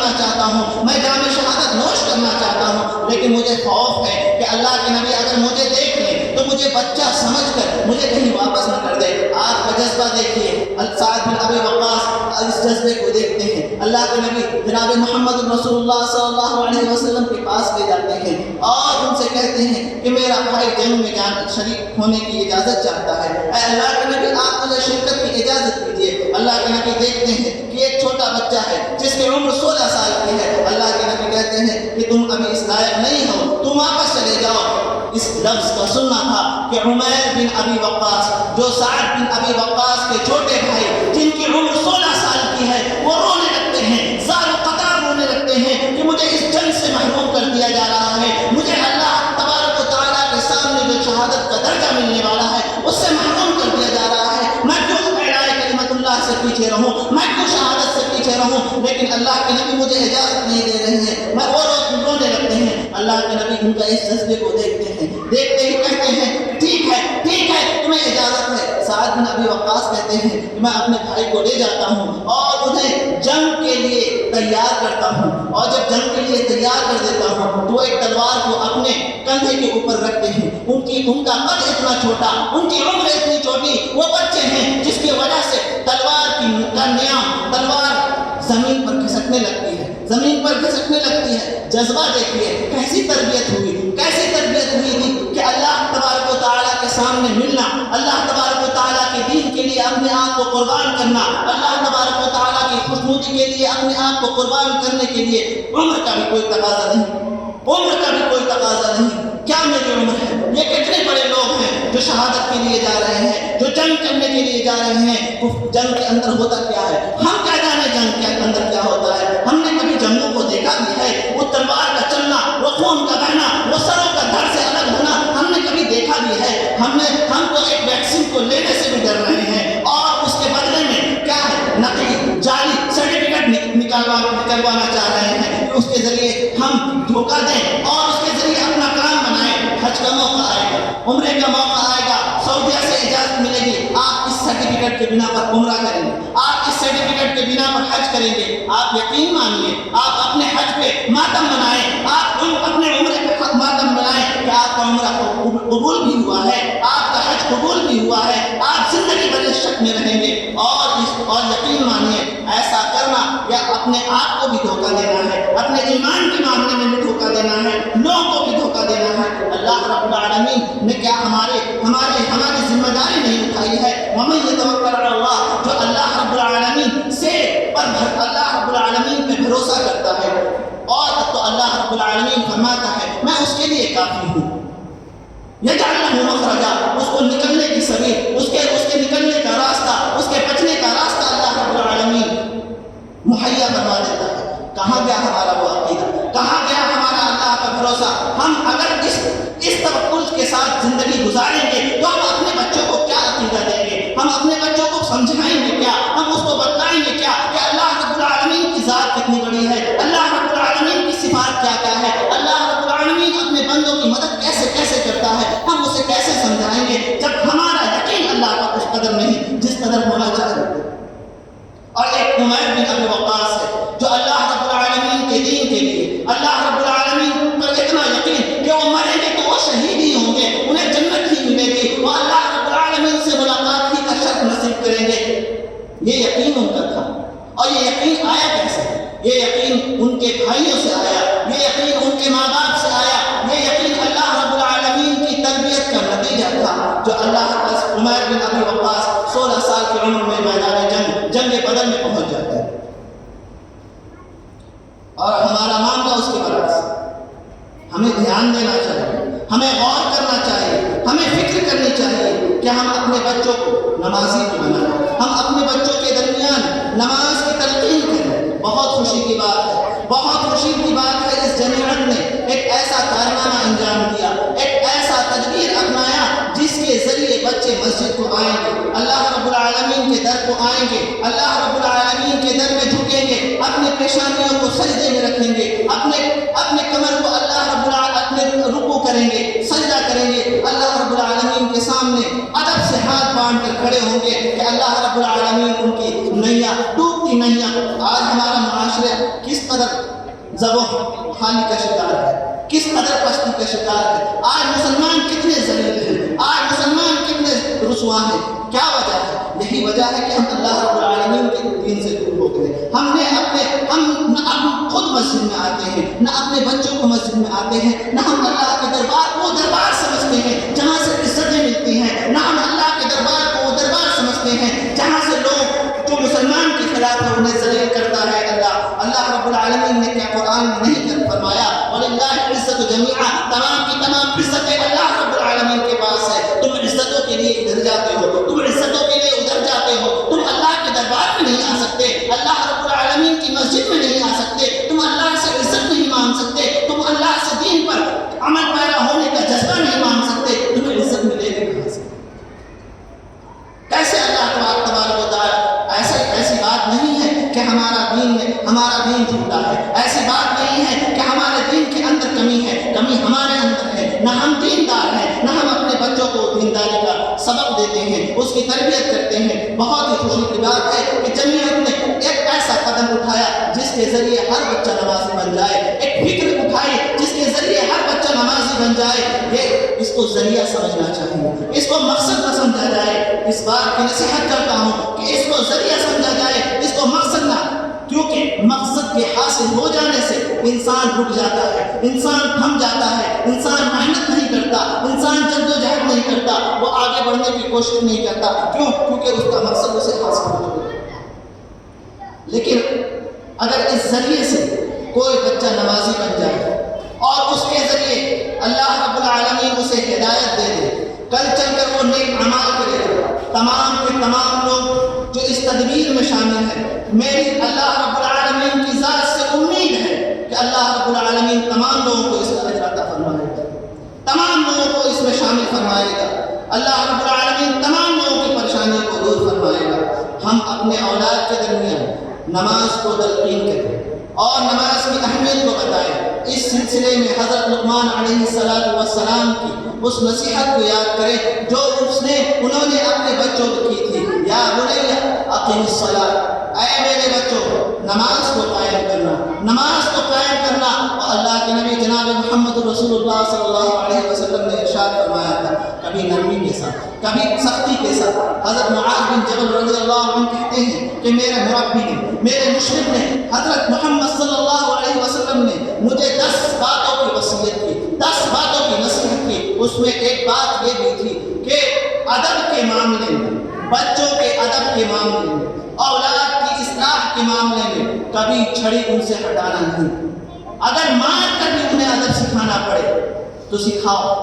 S1: لیکن مجھے خوف ہے کہ اللہ کے نبی اگر مجھے دیکھ لیں تو مجھے بچہ سمجھ کر مجھے کہیں واپس نہ کر دے۔ آپ کا جذبہ دیکھیے، سعد بن ابی وقاص اس جذبے کو دیکھتے ہیں، اللہ کے نبی جناب محمد رسول اللہ صلی اللہ علیہ وسلم کے پاس لے جاتے ہیں اور ان سے کہتے ہیں کہ میرا بھائی جنگ میں شریک ہونے کی اجازت چاہتا ہے، اے اللہ کے نبی آپ مجھے شرکت کی اجازت دیجیے۔ اللہ کے نبی دیکھتے ہیں کہ ایک چھوٹا بچہ ہے جس کی عمر 16 سال کی ہے۔ اللہ کے نبی کہتے ہیں کہ تم ابھی اس لائق نہیں ہو، تم واپس چلے جاؤ۔ اس لفظ کا سننا تھا کہ عمیر بن ابی وقاص جو سعد بن ابی وقاص کے چھوٹے بھائی جن کی عمر 16 سال کی ہے وہ رونے لگتے ہیں، زار و قطار رونے لگتے ہیں کہ مجھے اس جنگ سے محروم کر دیا جا رہا ہے، مجھے اللہ تبارک و تعالیٰ کے سامنے جو شہادت کا درجہ ملنے والا ہے اس سے محروم کر دیا جا رہا ہے، میں کیوں اعلاء کلمت اللہ سے پیچھے رہوں، میں کیوں شہادت سے پیچھے رہوں؟ لیکن اللہ کے نبی مجھے اجازت نہیں دے رہے ہیں، میں اور رونے لگتے ہیں۔ اللہ کے نبی ان کا اس جذبے کو دیکھتے ہی کہتے ہیں ٹھیک ہے تمہیں اجازت ہے۔ سعد بن ابی وقاص کہتے ہیں کہ میں اپنے بھائی کو لے جاتا ہوں اور انہیں جنگ کے لیے تیار کرتا ہوں، اور جب جنگ کے لیے تیار کر دیتا ہوں تو وہ ایک تلوار کو اپنے کندھے کے اوپر رکھتے ہیں۔ ان کا قد اتنا چھوٹا، ان کی عمر اتنی چھوٹی، وہ بچے ہیں جس کی وجہ سے تلوار کا نیام تلوار زمین پر کھسکنے لگتی ہے، جذبہ دیکھیے کیسی تربیت ہوئی تھی کہ اللہ تبارک و تعالیٰ کے سامنے ملنا، اللہ تبارک و تعالیٰ کے دین کے لیے اپنے آپ کو قربان کرنا، اللہ تبارک و تعالیٰ کی خوشنودی کے لیے اپنے آپ کو قربان کرنے کے لیے عمر کا بھی کوئی تقاضا نہیں۔ کیا میری عمر ہے؟ یہ کتنے بڑے لوگ ہیں جو شہادت کے لیے جا رہے ہیں، جو جنگ کرنے کے لیے جا رہے ہیں۔ جنگ کے اندر ہوتا کیا ہے ہم کیا جانے، جنگ کے اندر کیا ہوتا ہے؟ ہم نے کبھی جنگوں کو دیکھا بھی ہے؟ وہ تلوار کا چلنا، وہ خون کا بہنا، وہ سروں کا دھڑ سے الگ ہونا ہم نے کبھی دیکھا بھی ہے؟ ہم تو ایک ویکسین کو لینے سے بھی ڈر رہے ہیں اور اس کے بدلے میں کیا ہے، نقلی جعلی سرٹیفکیٹ نکلوانا چاہ رہے ہیں کہ اس کے ذریعے ہم دھوکہ دیں اور اس کے ذریعے اپنا کام بنائیں۔ حج کا موقع آئے گا، عمرے کا موقع آئے گا، سعودیہ سے اجازت ملے گی، آپ اس سرٹیفکیٹ کے بنا پر عمرہ کریں گے، آپ اس سرٹیفکیٹ کے بنا پر حج کریں گے۔ آپ یقین مانیے، آپ اپنے حج پہ ماتم منائیں، آپ اپنے عمرے پہ ماتم منائیں کہ آپ کا عمرہ قبول بھی ہوا ہے، آپ کا حج قبول بھی ہوا ہے، آپ زندگی بھر اس شک میں رہیں گے۔ اور یقین مانیے ایسا کرنا یا اپنے آپ کو بھی دھوکہ دینا ہے، اپنے ایمان کے معاملے میں بھی دھوکہ دینا ہے، لوگوں کو بھی دھوکہ دینا ہے۔ اللہ رب العالمین نے کیا ہماری ذمہ داری نہیں اٹھائی ہے؟ وَمَن يَتَوَكَّلْ عَلَى اللَّهِ، جو اللہ رب العالمین اللہ رب العالمین پہ بھروسہ کرتا ہے اور تو اللہ رب العالمین فرماتا ہے میں اس کے لیے کافی ہوں۔ یجعل لہ مخرجا، اس کو نکلنے کی سبیل، اس کے نکلنے کا راستہ، اس کے بچنے کا راستہ اللہ رب العالمین مہیا کروا دیتا ہے۔ کہاں گیا ہمارا وہ عقیدہ؟ کہاں گیا ہمارا اللہ کا بھروسہ؟ ہم اگر اس توکل کے ساتھ زندگی گزاریں گے تو ہم اپنے بچوں کو کیا عقیدہ دیں گے؟ ہم اپنے بچوں کو سمجھائیں گے کیا؟ ہم اس کو بتلائیں گے کیا کہ اللہ رب العالمین کی ذات کتنی بڑی ہے، اللہ رب العالمین کی صفات کیا کیا ہے، اللہ رب العالمین اپنے بندوں کی مدد کیسے کیسے کرتا ہے؟ ہم اسے کیسے سمجھائیں گے جب ہمارا یقین اللہ کا اس قدر نہیں جس قدر ہونا چاہیے؟ اور ایک عمیر بن ابی وقاص ہے جو اللہ رب العالمین کے دین کے لیے اللہ رب العالمین پر اتنا یقین کہ وہ مریں گے تو وہ شہید ہی ہوں گے، انہیں جنت ہی ملے گی، وہ اللہ رب العالمین سے ملاقات ہی کا شرف نصیب کریں گے۔ یہ یقین ان کا تھا، اور یہ یقین آیا کیسے؟ یہ یقین ان کے بھائیوں سے آیا، یہ یقین ان کے ماں باپ سے آیا، یہ یقین اللہ رب العالمین کی تربیت کا نتیجہ تھا جو اللہ عمیر بن ابی وقاص 16 سال کی عمر میں میدان جنگ بدر میں پہنچ جاتے ہیں۔ اور ہمارا معاملہ اس کے برعکس، ہمیں دھیان دینا چاہیے، ہمیں غور کرنا چاہیے، ہمیں فکر کرنی چاہیے کہ ہم اپنے بچوں کو نمازی بنائیں، ہم اپنے بچوں کے درمیان نماز کی تلقین کریں۔ بہت خوشی کی بات ہے، بہت خوشی کی بات ہے، اس جماعت نے ایک ایسا کارنامہ انجام دیا، ایک ایسا تدبیر اپنایا جس کے ذریعے بچے مسجد کو آئیں گے، اللہ رب العالمین کے در کو آئیں گے، اللہ رب العالمین کے در میں جھکیں گے، اپنے پیشانیوں کو سجدے میں رکھیں گے، اپنے کمر کو اللہ رب العالمین رکوع کریں گے، سجدہ کریں گے، اللہ رب العالمین کے سامنے ادب سے ہاتھ باندھ کر کھڑے ہوں گے کہ اللہ رب العالمین ان کی نیا ڈوبتی نیا۔ آج ہمارا معاشرہ کس قدر ذبح خانی کا شکار ہے، کس قدر پستی کا شکار ہے. آج مسلمان کتنے ذلیل ہیں, آج مسلمان کتنے رسوا ہیں. کیا وجہ ہے؟ یہی وجہ ہے کہ ہم اللہ رب العالمین کے دین سے دور ہو گئے. ہم نہ خود مسجد میں آتے ہیں, نہ اپنے بچوں کو مسجد میں آتے ہیں, نہ ہم اللہ کے دربار کو دربار سمجھتے ہیں جہاں سے عزتیں ملتی ہیں, نہ ہم اللہ کے دربار کو دربار سمجھتے ہیں جہاں سے لوگ جو مسلمان کے خلاف ہے انہیں ذلیل کرتا ہے. اللہ رب العالمین نے کیا قرآن میں نہیں فرمایا وَلِلَّهِ الْعِزَّةُ جَمِيعًا, تمام کی تمام عزتیں اللہ رب العالمین کے پاس ہے. تم عزتوں کے لیے ادھر جاتے ہو, تم عزتوں کے لیے ادھر جاتے ہو, تم اللہ کے دربار میں نہیں آ سکتے, اللہ رب العالمین کی مسجد میں نہیں آ سکتے, تم اللہ سے عزت نہیں مانگ سکتے, تم اللہ سے دین پر عمل پیرا ہونے کا جذبہ نہیں مانگ سکتے, تمہیں عزت ملے گی کہاں سے؟ کیسے اللہ تبارک و تعالیٰ؟ ایسی بات نہیں ہے کہ ہمارا دین جھوٹا ہے, ایسی بات نہیں ہے کہ ہمارے دین کے اندر کمی ہے. کمی ہمارے اندر ہے, نہ ہم دیندار ہیں, نہ ہم اپنے بچوں کو دینداری کا سبق دیتے ہیں, اس کی تربیت کرتے ہیں. بہت ہی خوشی کی بات ہے کہ جمعیت نے ایک ایسا قدم اٹھایا جس کے ذریعے ہر بچہ نمازی بن جائے, ایک فکر اٹھائی جس کے ذریعے ہر بچہ نمازی بن جائے. یہ اس کو ذریعہ سمجھنا چاہیے, اس کو مقصد نہ سمجھا جائے. اس بات کی نصیحت کرتا ہوں کہ اس کو ذریعہ سمجھا جائے, اس کو مقصد نہ, کیونکہ مقصد کے حاصل ہو جانے سے انسان رک جاتا ہے, انسان تھم جاتا ہے, انسان محنت نہیں کرتا, انسان جدوجہد نہیں کرتا, وہ آگے بڑھنے کی کوشش نہیں کرتا. کیوں؟ کیونکہ اس کا مقصد اسے حاصل ہو چکا ہے. لیکن اگر اس ذریعے سے کوئی بچہ نمازی بن جائے اور اس کے ذریعے اللہ رب العالمین اسے ہدایت دے دے, کل چل کر وہ نیک اعمال کرے گا. تمام کے تمام لوگ جو اس تدبیر میں شامل ہیں, میری اللہ رب العالمین کی ذات سے امید ہے کہ اللہ رب العالمین تمام لوگوں کو اس کا اجر عطا فرمائے گا, تمام لوگوں کو اس میں شامل فرمائے گا. اللہ رب العالمین تمام لوگوں کی پریشانیوں کو دور فرمائے گا. ہم اپنے اولاد کے درمیان نماز کو تلقین کریں اور نماز کی اہمیت کو بتائیں. اس سلسلے میں حضرت لقمان علیہ السلام کی اس نصیحت کو یاد کریں جو انہوں نے اپنے بچوں کو کی تھی. یا بنی اقم الصلاۃ, اے میرے بچوں نماز کو قائم کرنا, نماز کو قائم کرنا. اور اللہ کے نبی جناب محمد رسول اللہ صلی اللہ علیہ وسلم نے ارشاد فرمایا تھا, کبھی نرمی کے ساتھ, کبھی سختی کے ساتھ. حضرت معاذ بن جبل رضی اللہ عنہ کہتے ہیں کہ میرے مربی نے, میرے مشرف نے, حضرت محمد صلی اللہ علیہ وسلم نے مجھے 10 باتوں کی وصیت کی, 10 باتوں کی نصیحت کی. اس میں ایک بات یہ بھی تھی کہ ادب کے معاملے میں, بچوں کے ادب کے معاملے میں, اولاد کی اصلاح کے معاملے میں کبھی چھڑی ان سے ہٹانا نہیں. اگر مار کر بھی انہیں ادب سکھانا پڑے تو سکھاؤ,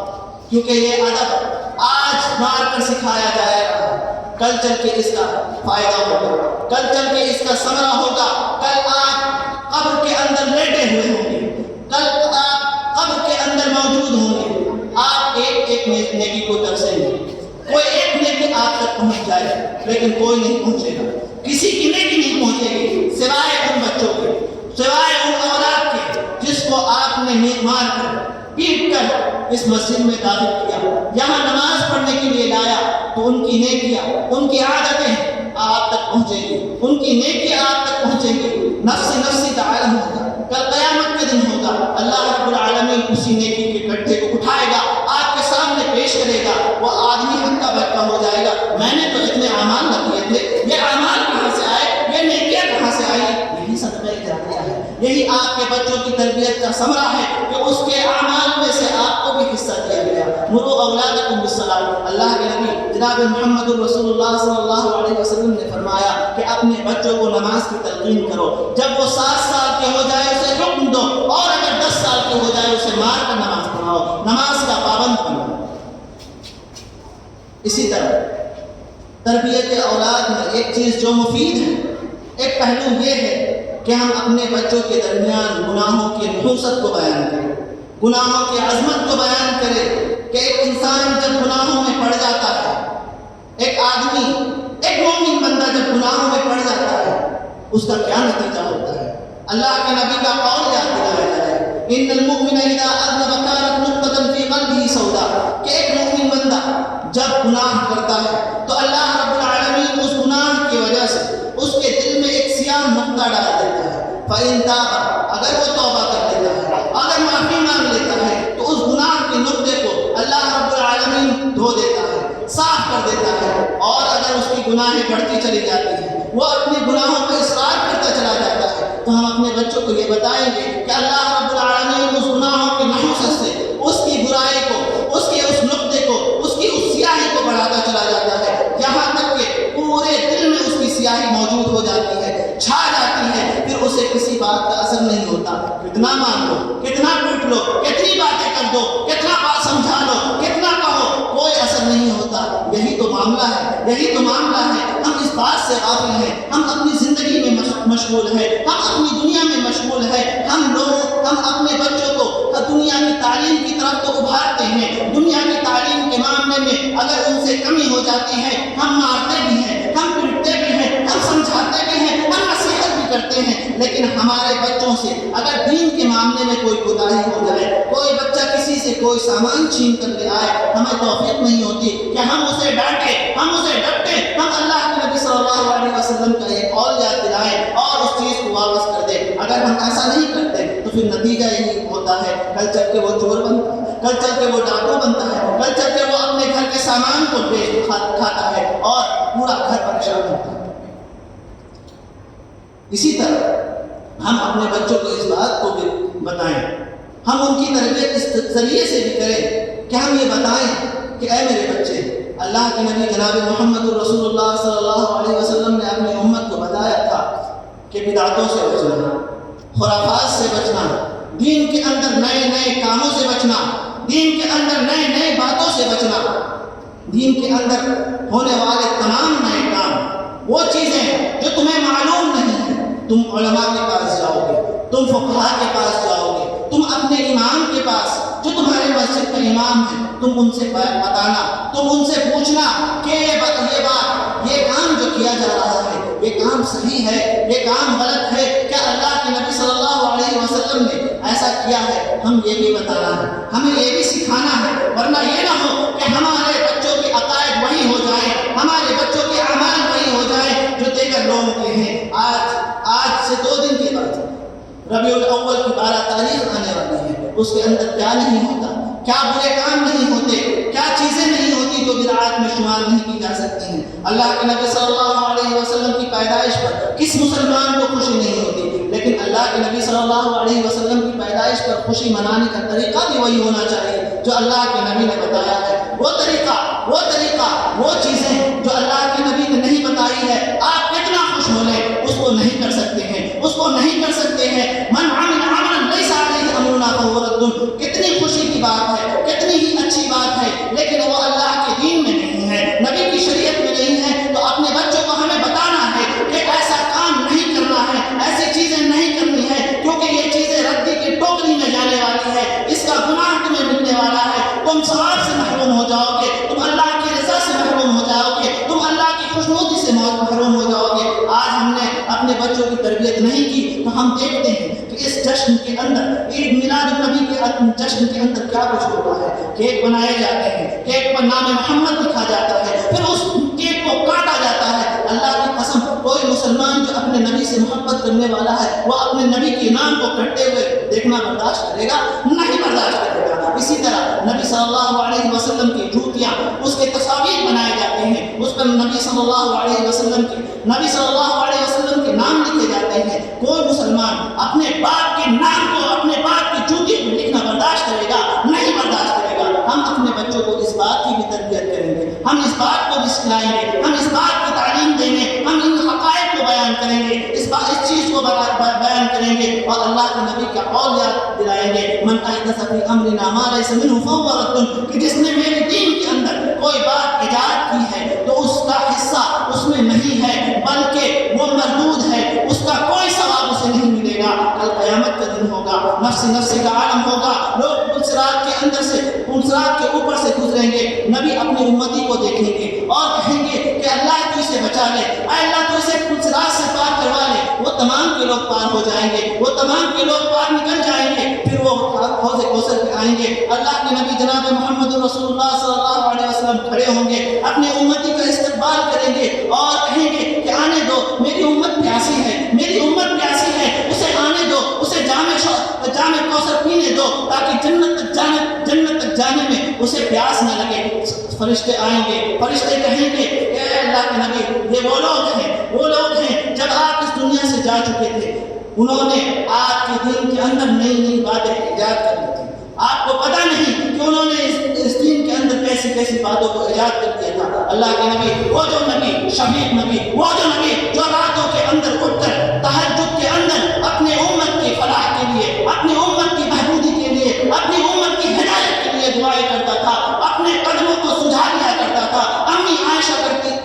S1: کیونکہ یہ ادب آج مار کر سکھایا جائے گا, کل چل کے اس کا فائدہ ہوگا, کل چل کے اس کا ثمرہ ہوگا. کل آپ قبر کے اندر لیٹے ہوئے ہوں گے, کل آپ قبر کے اندر موجود ہوں گے. آپ ایک نیکی کو ترسیں گے, کوئی ایک نیکی آپ تک پہنچ جائے لیکن کوئی نہیں پہنچے گا, کسی کی نیکی نہیں پہنچے گی سوائے ان بچوں کے, سوائے ان اولاد کے جس کو آپ نے مار کر پیٹ کر اس مسجد میں داخل کیا, یہاں نماز پڑھنے کے لیے لایا. تو ان کی نیکیاں, ان کی عادتیں آپ تک پہنچے گی, ان کی نیکی آپ تک پہنچے گی. نفسی کا عالم ہوگا, کل قیامت کے دن ہوگا. اللہ رب العالمین اسی نیکی کے گٹھے کو اٹھائے گا, آپ کے سامنے پیش کرے گا. وہ آدمی ہکا بکا ہو جائے گا, میں نے تو اتنے اعمال نہ کیے تھے, یہ اعمال کہاں سے آئے, یہ نیکیاں کہاں سے آئی؟ یہی صدقہ جاریہ ہے, یہی آپ کے بچوں کی تربیت کا ثمرہ ہے کہ اس کے اعمال میں سے آپ کو بھی حصہ دیا گیا. مروا اولادکم بالصلاۃ, اللہ کے نبی جناب محمد رسول اللہ صلی اللہ علیہ وسلم نے فرمایا کہ اپنے بچوں کو نماز کی تلقین کرو. جب وہ 7 سال کے ہو جائے اسے حکم دو, اور اگر 10 سال کے ہو جائے اسے مار کر نماز پڑھاؤ, نماز کا پابند بناؤ. اسی طرح تربیت اولاد میں ایک چیز جو مفید ہے, ایک پہلو یہ ہے کہ ہم اپنے بچوں کے درمیان گناہوں کی نحوست کو بیان کریں, گناہوں کی عظمت کو بیان کریں کہ ایک انسان جب گناہوں میں پڑ جاتا ہے, ایک آدمی, ایک مومن بندہ جب گناہوں میں پڑ جاتا ہے اس کا کیا نتیجہ ہوتا ہے. اللہ کے نبی کا قول یاد دلایا جائے, ان المؤمن اذا اذنب كانت نقطة في قلبه سوداء, کہ ایک مومن بندہ جب گناہ کرتا ہے تو اللہ رب العالمین اس گناہ کی وجہ سے اس کے دل میں ایک سیاہ نقطہ ڈال دیتا ہے. فإن تاب, اگر وہ توبہ کر لیتا ہے, اگر معافی مانگ لیتا ہے, دھو دیتا ہے، صاف کر دیتا ہے، اور اگر اس کی گناہیں بڑھتی چلی جاتی ہیں، وہ اپنے گناہوں پر اصرار کرتا چلا جاتا ہے، تو ہم اپنے بچوں کو یہ بتائیں گے کہ اللہ رب العالمین اس گناہوں کی نحوست سے اس کی برائی کو، اس کے اس نقطے کو، اس کی اس سیاہی کو بڑھاتا چلا جاتا ہے، یہاں تک کہ پورے دل میں اس کی سیاہی موجود ہو جاتی ہے، چھا جاتی ہے، پھر اسے کسی بات کا اثر نہیں ہوتا۔ کتنا مان لو، کتنا پیٹ لو، کتنی باتیں کر دو، کتنا بات سمجھا لو، کتنا کہو، کوئی اثر نہیں ہوتا۔ یہی تو معاملہ ہے، یہی تو معاملہ ہے۔ ہم اس بات سے غافل ہیں، ہم اپنی زندگی میں مشغول ہیں، ہم اپنی دنیا میں مشغول ہیں، ہم اپنے بچوں کو دنیا کی تعلیم کی طرف تو ابھارتے ہیں، دنیا کی تعلیم کے معاملے میں اگر ان سے کمی ہو جاتی ہے ہم مارتے بھی ہیں، ہم پیٹتے بھی ہیں، ہم سمجھاتے بھی ہیں، ہم نصیحت بھی کرتے ہیں، لیکن ہمارے بچوں سے اگر دین کے معاملے میں کوئی کوتاہی ہو جائے، کوئی بچہ کسی سے کوئی سامان چھین کر لے آئے، ہمیں توفیق نہیں ہوتی کہ ہم اسے ڈانٹیں، ہم اسے ڈپٹیں، ہم اللہ کے نبی صلی اللہ علیہ وسلم کا ایک قول یاد دلائیں اور اس چیز کو واپس کر دیں۔ اگر ہم ایسا نہیں کرتے تو پھر نتیجہ یہی ہوتا ہے، کل چل کے وہ چور بنتا ہے، کل چل کے وہ ڈاکو بنتا ہے، کل چل کے وہ اپنے گھر کے سامان کو کھاتا ہے اور پورا گھر پریشان ہوتا ہے۔ اسی طرح ہم اپنے بچوں کو اس بات کو بھی بتائیں، ہم ان کی تربیت اس ذریعے سے بھی کریں کہ ہم یہ بتائیں کہ اے میرے بچے، اللہ کے نبی جناب محمد رسول اللہ صلی اللہ علیہ وسلم نے اپنی امت کو بتایا تھا کہ بدعتوں سے بچنا، خرافات سے بچنا، دین کے اندر نئے نئے کاموں سے بچنا، دین کے اندر نئے نئے باتوں سے بچنا، دین کے اندر ہونے والے تمام نئے کام، وہ چیزیں جو تمہیں معلوم نہیں ہیں، تم علماء کے پاس جاؤ گے، تم فقہاء کے پاس جاؤ گے، تم اپنے امام کے پاس جو تمہارے مسجد کا امام ہے تم ان سے بتانا، تم ان سے پوچھنا کہ یہ بات، یہ کام جو کیا جا رہا ہے یہ کام صحیح ہے، یہ کام غلط ہے، کیا اللہ کے نبی صلی اللہ علیہ وسلم نے ایسا کیا ہے؟ ہم یہ بھی بتانا ہے، ہمیں یہ بھی سکھانا ہے، ورنہ یہ نہ ہو کہ ہمارے بچوں کے عقائد وہی ہو جائیں، ہمارے بچوں کے اعمال وہی ہو جائیں جو دیگر لوگوں کے ہیں۔ آج سے 2 دن کے بعد ربیع الاول کی 12 تاریخ آنے والی ہے، اس کے اندر کیا نہیں ہوتا، کیا برے کام نہیں ہوتے، کیا چیزیں نہیں ہوتی جو بدعات میں شمار نہیں کی جا سکتی ہیں۔ اللہ کے نبی صلی اللہ علیہ وسلم کی پیدائش پر کس مسلمان کو خوشی نہیں ہوتی، لیکن اللہ کے نبی صلی اللہ علیہ وسلم کی پیدائش پر خوشی منانے کا طریقہ بھی وہی ہونا چاہیے جو اللہ کے نبی نے بتایا ہے۔ وہ طریقہ، وہ چیزیں جو اللہ کے نبی نے نہیں بتائی ہے، آپ کتنا خوش ہو لیں اس کو نہیں کر سکتے ہیں، اس کو نہیں کر سکتے ہیں۔ من عمل عملا لیس علیہ امرنا فہو رد، کتنی خوشی کی بات ہے، کتنی ہی اچھی بات ہے، لیکن وہ اللہ کے دین میں نہیں ہے، نبی کی شریعت میں نہیں ہے، تو اپنے بچوں کو ہمیں بتانا ہے کہ ایسا کام نہیں کرنا ہے، ایسی چیزیں نہیں کرنی ہے، کیونکہ یہ چیزیں ردی کی ٹوکری میں جانے والی ہے، اس کا گناہ تمہیں ملنے والا ہے، تم ثواب سے محروم ہو جاؤ گے، تم اللہ کی رضا سے محروم ہو جاؤ گے، تم اللہ کی خوشنودی سے محروم ہو جاؤ گے۔ آج ہم نے اپنے بچوں کی تربیت نہیں کی تو ہم دیکھتے ہیں کہ اس جشن کے اندر، عید میلاد النبی کے جشن کے اندر کیا کچھ ہوتا ہے، کیک بنائے جاتے ہیں، کیک پر نام محمد لکھا جاتا ہے، پھر اس کیک کو کاٹا جاتا ہے۔ اللہ کی قسم، کوئی مسلمان جو اپنے نبی سے محبت کرنے والا ہے وہ اپنے نبی کے نام کو کٹتے ہوئے دیکھنا برداشت کرے گا؟ نہیں برداشت کرے گا۔ اسی طرح نبی صلی اللہ علیہ وسلم کی جوتیاں، اس کے تصاویر بنائے جاتے ہیں، اس پر نبی صلی اللہ علیہ وسلم کے نام لکھے جاتے ہیں۔ کوئی مسلمان اپنے باپ کے نام کو، اپنے باپ کی جوتی کو لکھنا برداشت کرے گا؟ نہیں برداشت کرے گا۔ ہم اپنے بچوں کو اس بات کی بھی تربیت کریں گے، ہم اس بات کو بھی سکھلائیں گے، ہم اس بات کی تعلیم دیں گے، ہم ان حقائق کو بیان کریں گے، اس چیز کو بیان کریں گے اور اللہ کے نبی کا قول یاد دلائیں گے، من احدث فی امرنا ما لیس منہ فہو رد، کہ جس نے میرے دین کے اندر کوئی بات ایجاد کی ہے تو اس کا حصہ اس میں نہیں ہے، بلکہ وہ مردود ہے، اس کا کوئی ثواب اسے نہیں ملے گا۔ کل قیامت کا دن ہوگا، نفس کا عالم ہوگا، لوگ پلسرات کے اندر سے، پلسرات کے اوپر سے گزریں گے، نبی اپنی امتی کو دیکھیں گے اور کہیں گے کہ اللہ تو اسے بچا لے، اے اللہ تو اسے پلسرات سے پار کروا لے۔ وہ تمام کے لوگ پار ہو جائیں گے، وہ تمام کے لوگ پار نکل جائیں گے، پھر وہ حوض کوثر پہ آئیں گے، اللہ کے نبی جناب محمد رسول اللہ صلی اللہ علیہ وسلم کھڑے ہوں گے، اپنے امتی کا استقبال کریں گے اور کہیں گے کہ آنے دو، میری امت پیاسی ہے، میری امت پیاسی ہے، اسے آنے دو، اسے جام کوثر پینے دو، تاکہ جنت تک جانے میں اسے پیاس نہ لگے۔ فرشتے آئیں گے، فرشتے کہیں گے اے اللہ کے نبی، یہ وہ لوگ ہیں جب آپ اس دنیا سے جا چکے تھے انہوں نے آپ کے دین کے اندر نئی باتیں ایجاد کر دی تھی، آپ کو پتہ نہیں کہ انہوں نے اس دین کے اندر کیسی باتوں کو ایجاد کر دیا تھا۔ اللہ کے نبی، وہ جو نبی شفیق نبی، وہ جو نبی جو راتوں کے اندر اٹھ کر تہجد کے اندر اپنے امت کی فلاح کے لیے، اپنی امت کی بہبودی کے لیے، اپنی امت کی ہدایت کے لیے دعائیں کرتا تھا، اپنے قدموں کو سجھا لیا کرتا تھا۔ امی عائشہ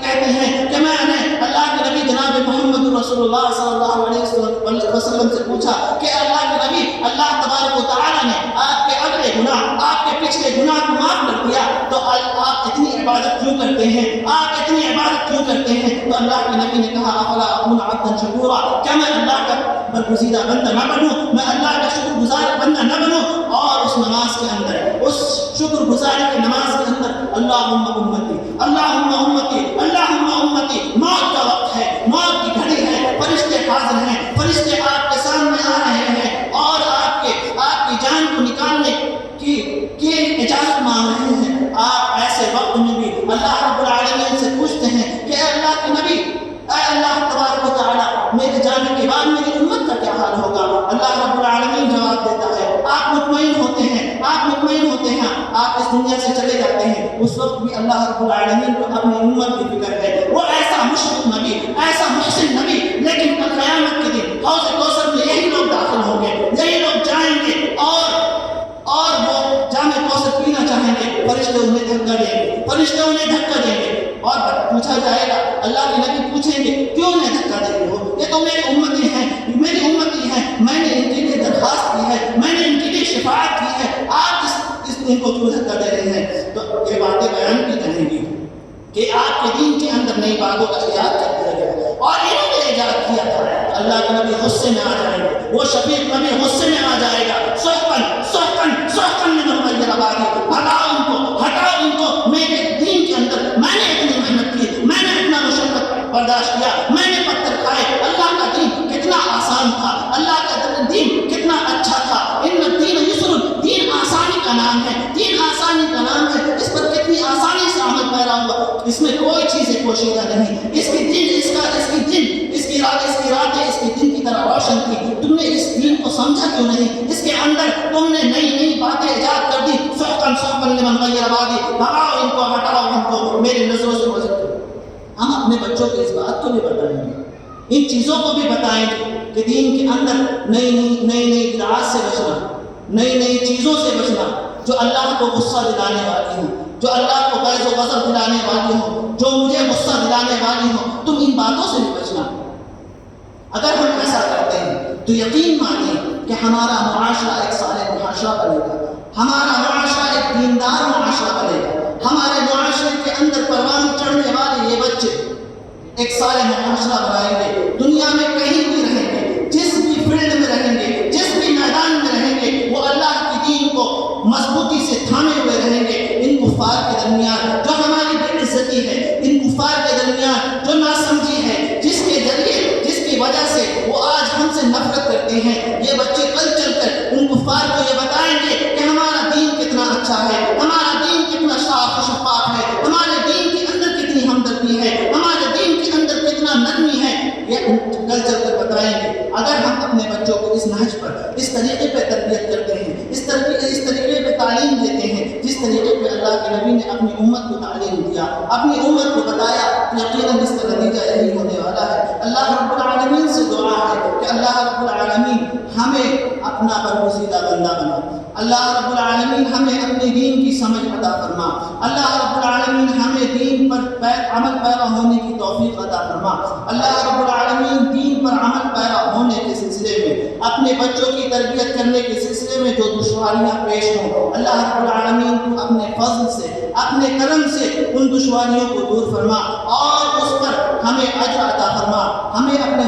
S1: کہتی ہیں کہ میں نے اللہ کے نبی جناب محمد رسول اللہ صلی اللہ علیہ وسلم سے پوچھا کہ اللہ کے نبی، اللہ تبارک و تعالیٰ نے آپ کے اگلے گناہ، آپ کے پچھلے گناہ کو معاف کر دیا، تو آپ اتنی عبادت کیوں کرتے ہیں؟ آپ اتنی عبادت کیوں کرتے ہیں؟ تو اللہ کے نبی نے کہا افلا اکون عبدا شکورا، کیا میں اللہ کا برگزیدہ بندہ نہ بنوں، میں اللہ کا شکر گزار بندہ نہ بنوں؟ اور اس نماز کے اندر، اس شکر گزاری کی نماز کے اندر اللہم امتی اللہم امتی اللہم امتی، موت کا وقت ہے، موت کی گھڑی ہے، فرشتے حاضر ہیں، فرشتے آپ کے سامنے آ رہے ہیں اور آپ کی جان کو نکالنے کی اجازت مانگ رہے ہیں۔ آپ ایسے وقت میں بھی اللہ رب العالمین سے پوچھتے ہیں کہ اے اللہ کے نبی، اے اللہ تبارک و تعالیٰ، میرے جانے کے بعد میری امت کا کیا حال ہوگا؟ اللہ رب العالمین جواب دیتا ہے، آپ مطمئن ہوتے ہیں، آپ اس دنیا سے چلے جاتے ہیں، اس وقت بھی اللہ رب العالمین کو اپنی امت کی فکر ہے۔ وہ ایسا مشفق نبی، ایسا محسن نبی، لیکن کل قیامت کے دن حوض کوثر میں یہی لوگ داخل ہوں گے، یہی لوگ جائیں گے اور وہ جام کوثر پینا چاہیں گے، فرشتے انہیں دھکا دیں گے اور پوچھا جائے گا، اللہ کے نبی پوچھیں گے کیوں انہیں دھکا دے رہے ہو؟ یہ تو میری امتی ہیں، میں نے ان کے لیے درخواست کی ہے، میں نے ان کے لیے شفاعت کی ہے، آپ ان کو کیوں دھکا دے رہے ہیں؟ تو یہ باتیں بیان کی جائیں گی کہ آپ کے دین کے اندر نئی باتوں کا ایجاد کر دیا گیا اور انہوں نے ایجاد کیا تھا۔ اللہ کے نبی غصے میں آ جائیں گے، وہ شفیق نبی غصے میں آ جائے گا، سحقاً من غیر آبادی، ہٹاؤ ان کو میرے دین کے اندر، میں نے اتنی محنت کی، میں نے اتنا مشقت برداشت کیا، میں نے پتھر کھائے، اللہ کا دین کتنا آسان تھا، اللہ کا دین کتنا اچھا تھا، ان الدین یسر، دین آسانی کا نام ہے، دین آسانی کا نام ہے، اس پر کتنی آسانی سے عمل پیرا ہوا، اس میں کوئی چیزیں پوشیدہ نہیں، اس کی راتیں اس کی دن کی طرح روشن تھی، تم نے اس دین کو سمجھا کیوں نہیں؟ اس کے اندر تم نے نئی باتیں ایجاد کر دی، سحقاً لمن غیر آبادی، بھگاؤ ان کو، ہٹاؤ ان کو میری نظروں سے گزر کرو۔ ہم اپنے بچوں کو اس بات کو بھی بتائیں گے، ان چیزوں کو بھی بتائیں گے کہ دین کے اندر نئی بدعات سے بچنا، نئی چیزوں سے بچنا جو اللہ کو غصہ دلانے والی ہوں، جو اللہ کو غیظ و غضب دلانے والی ہوں، جو مجھے غصہ دلانے والی ہوں، تم ان باتوں سے بھی بچنا۔ اگر ہم ایسا کرتے ہیں تو یقین مانیے کہ ہمارا معاشرہ ایک صالح معاشرہ بنے گا، ہمارا معاشرہ ایک دیندار معاشرہ بنے گا، ہمارے معاشرے کے اندر پروان چڑھنے والے یہ بچے ایک صالح معاشرہ بنائیں گے، دنیا میں کہیں بھی رہیں گے، جس بھی فیلڈ میں رہیں گے، جس بھی میدان میں رہیں گے، وہ اللہ کی دین کو مضبوطی سے تھامے ہوئے رہیں گے۔ ان کفار کے درمیان جو ہماری بے عزتی ہے، ان کفار کے درمیان جو ناسمجھی ہے، جس کی وجہ سے وہ آج ہم سے نفرت کرتے ہیں، یہ بچے کل چل کر ان کفار کو یہ بتائیں گے کہ ہمارا دین کتنا اچھا ہے، ہمارا دین کتنا صاف و شفاف ہے، ہمارے دین کے اندر کتنی ہمدردی ہے، ہمارے دین کے اندر کتنا نرمی ہے، یہ کل چل کر بتائیں گے۔ اگر ہم اپنے بچوں کو اس نہج پر، اس طریقے پہ تربیت کرتے ہیں، اس طریقے پہ تعلیم دیتے ہیں جس طریقے پہ اللہ کے نبی نے اپنی امت کو تعلیم دیا، اپنی امت کو بتایا، یقیناً اس کا نتیجہ یہی ہونے والا ہے۔ اللہ رب العالمین سے دعا ہے کہ اللہ رب العالمین ہمیں اپنا برگزیدہ بندہ بنا، اللہ رب العالمین ہمیں اپنے دین کی سمجھ عطا فرما، اللہ رب العالمین ہمیں دین پر عمل پیرا ہونے کی توفیق عطا فرما، اللہ رب العالمین دین پر عمل پیرا ہونے کے سلسلے میں، اپنے بچوں کی تربیت کرنے کے سلسلے میں جو دشواریاں پیش ہوں، اللہ رب العالمین کو اپنے فضل سے، اپنے کرم سے ان دشواریوں کو دور فرما اور اس پر ہمیں اجر عطا فرما، ہمیں اپنے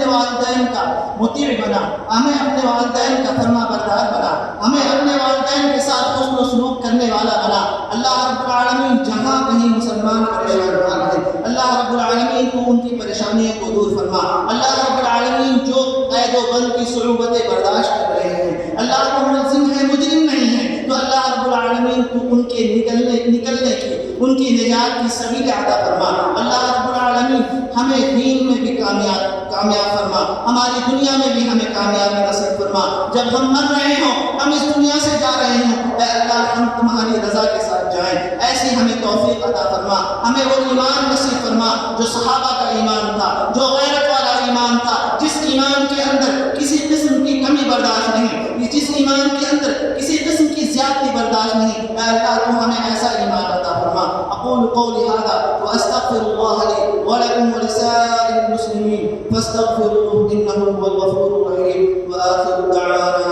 S1: والدین کا مطیع بنا، ہمیں اپنے والدین کا فرما بردار بنا، ہمیں اپنے والدین کے ساتھ حسن و سلوک کرنے والا بنا۔ اللہ رب العالمین جہاں کہیں مسلمان پریشان ہو رہے ہیں، اللہ رب العالمین کو ان کی پریشانیوں کو دور فرما، اللہ رب العالمین جو قید و بند کی صعوبتیں برداشت کر رہے ہیں، اللہ کو ملزم ہے، مجرم نہیں ہے، تو اللہ رب العالمین ان کے نکلنے کی، ان کی نجات کی سبیل عطا فرما۔ اللہ رب العالمین ہمیں دین میں بھی کامیاب فرما، ہماری دنیا میں بھی ہمیں کامیابی نصیب فرما۔ جب ہم مر رہے ہوں، ہم اس دنیا سے جا رہے ہوں، اے اللہ ہم تمہاری رضا کے ساتھ جائیں، ایسی ہمیں توفیق عطا فرما۔ ہمیں وہ ایمان نصیب فرما جو صحابہ کا ایمان تھا، جو غیرت والا ایمان تھا، جس ایمان کے اندر کسی قسم کی کمی برداشت نہیں، جس ایمان کے اندر کسی قسم کی زیادتی برداشت نہیں۔ اے اللہ تو ہمیں ایسا ایمان عطا فرما۔ اقول قولی هذا واستغفر الله لي ولكم ولسائر المسلمين فاستغفروه انه هو الغفور الرحيم واخر دعوانا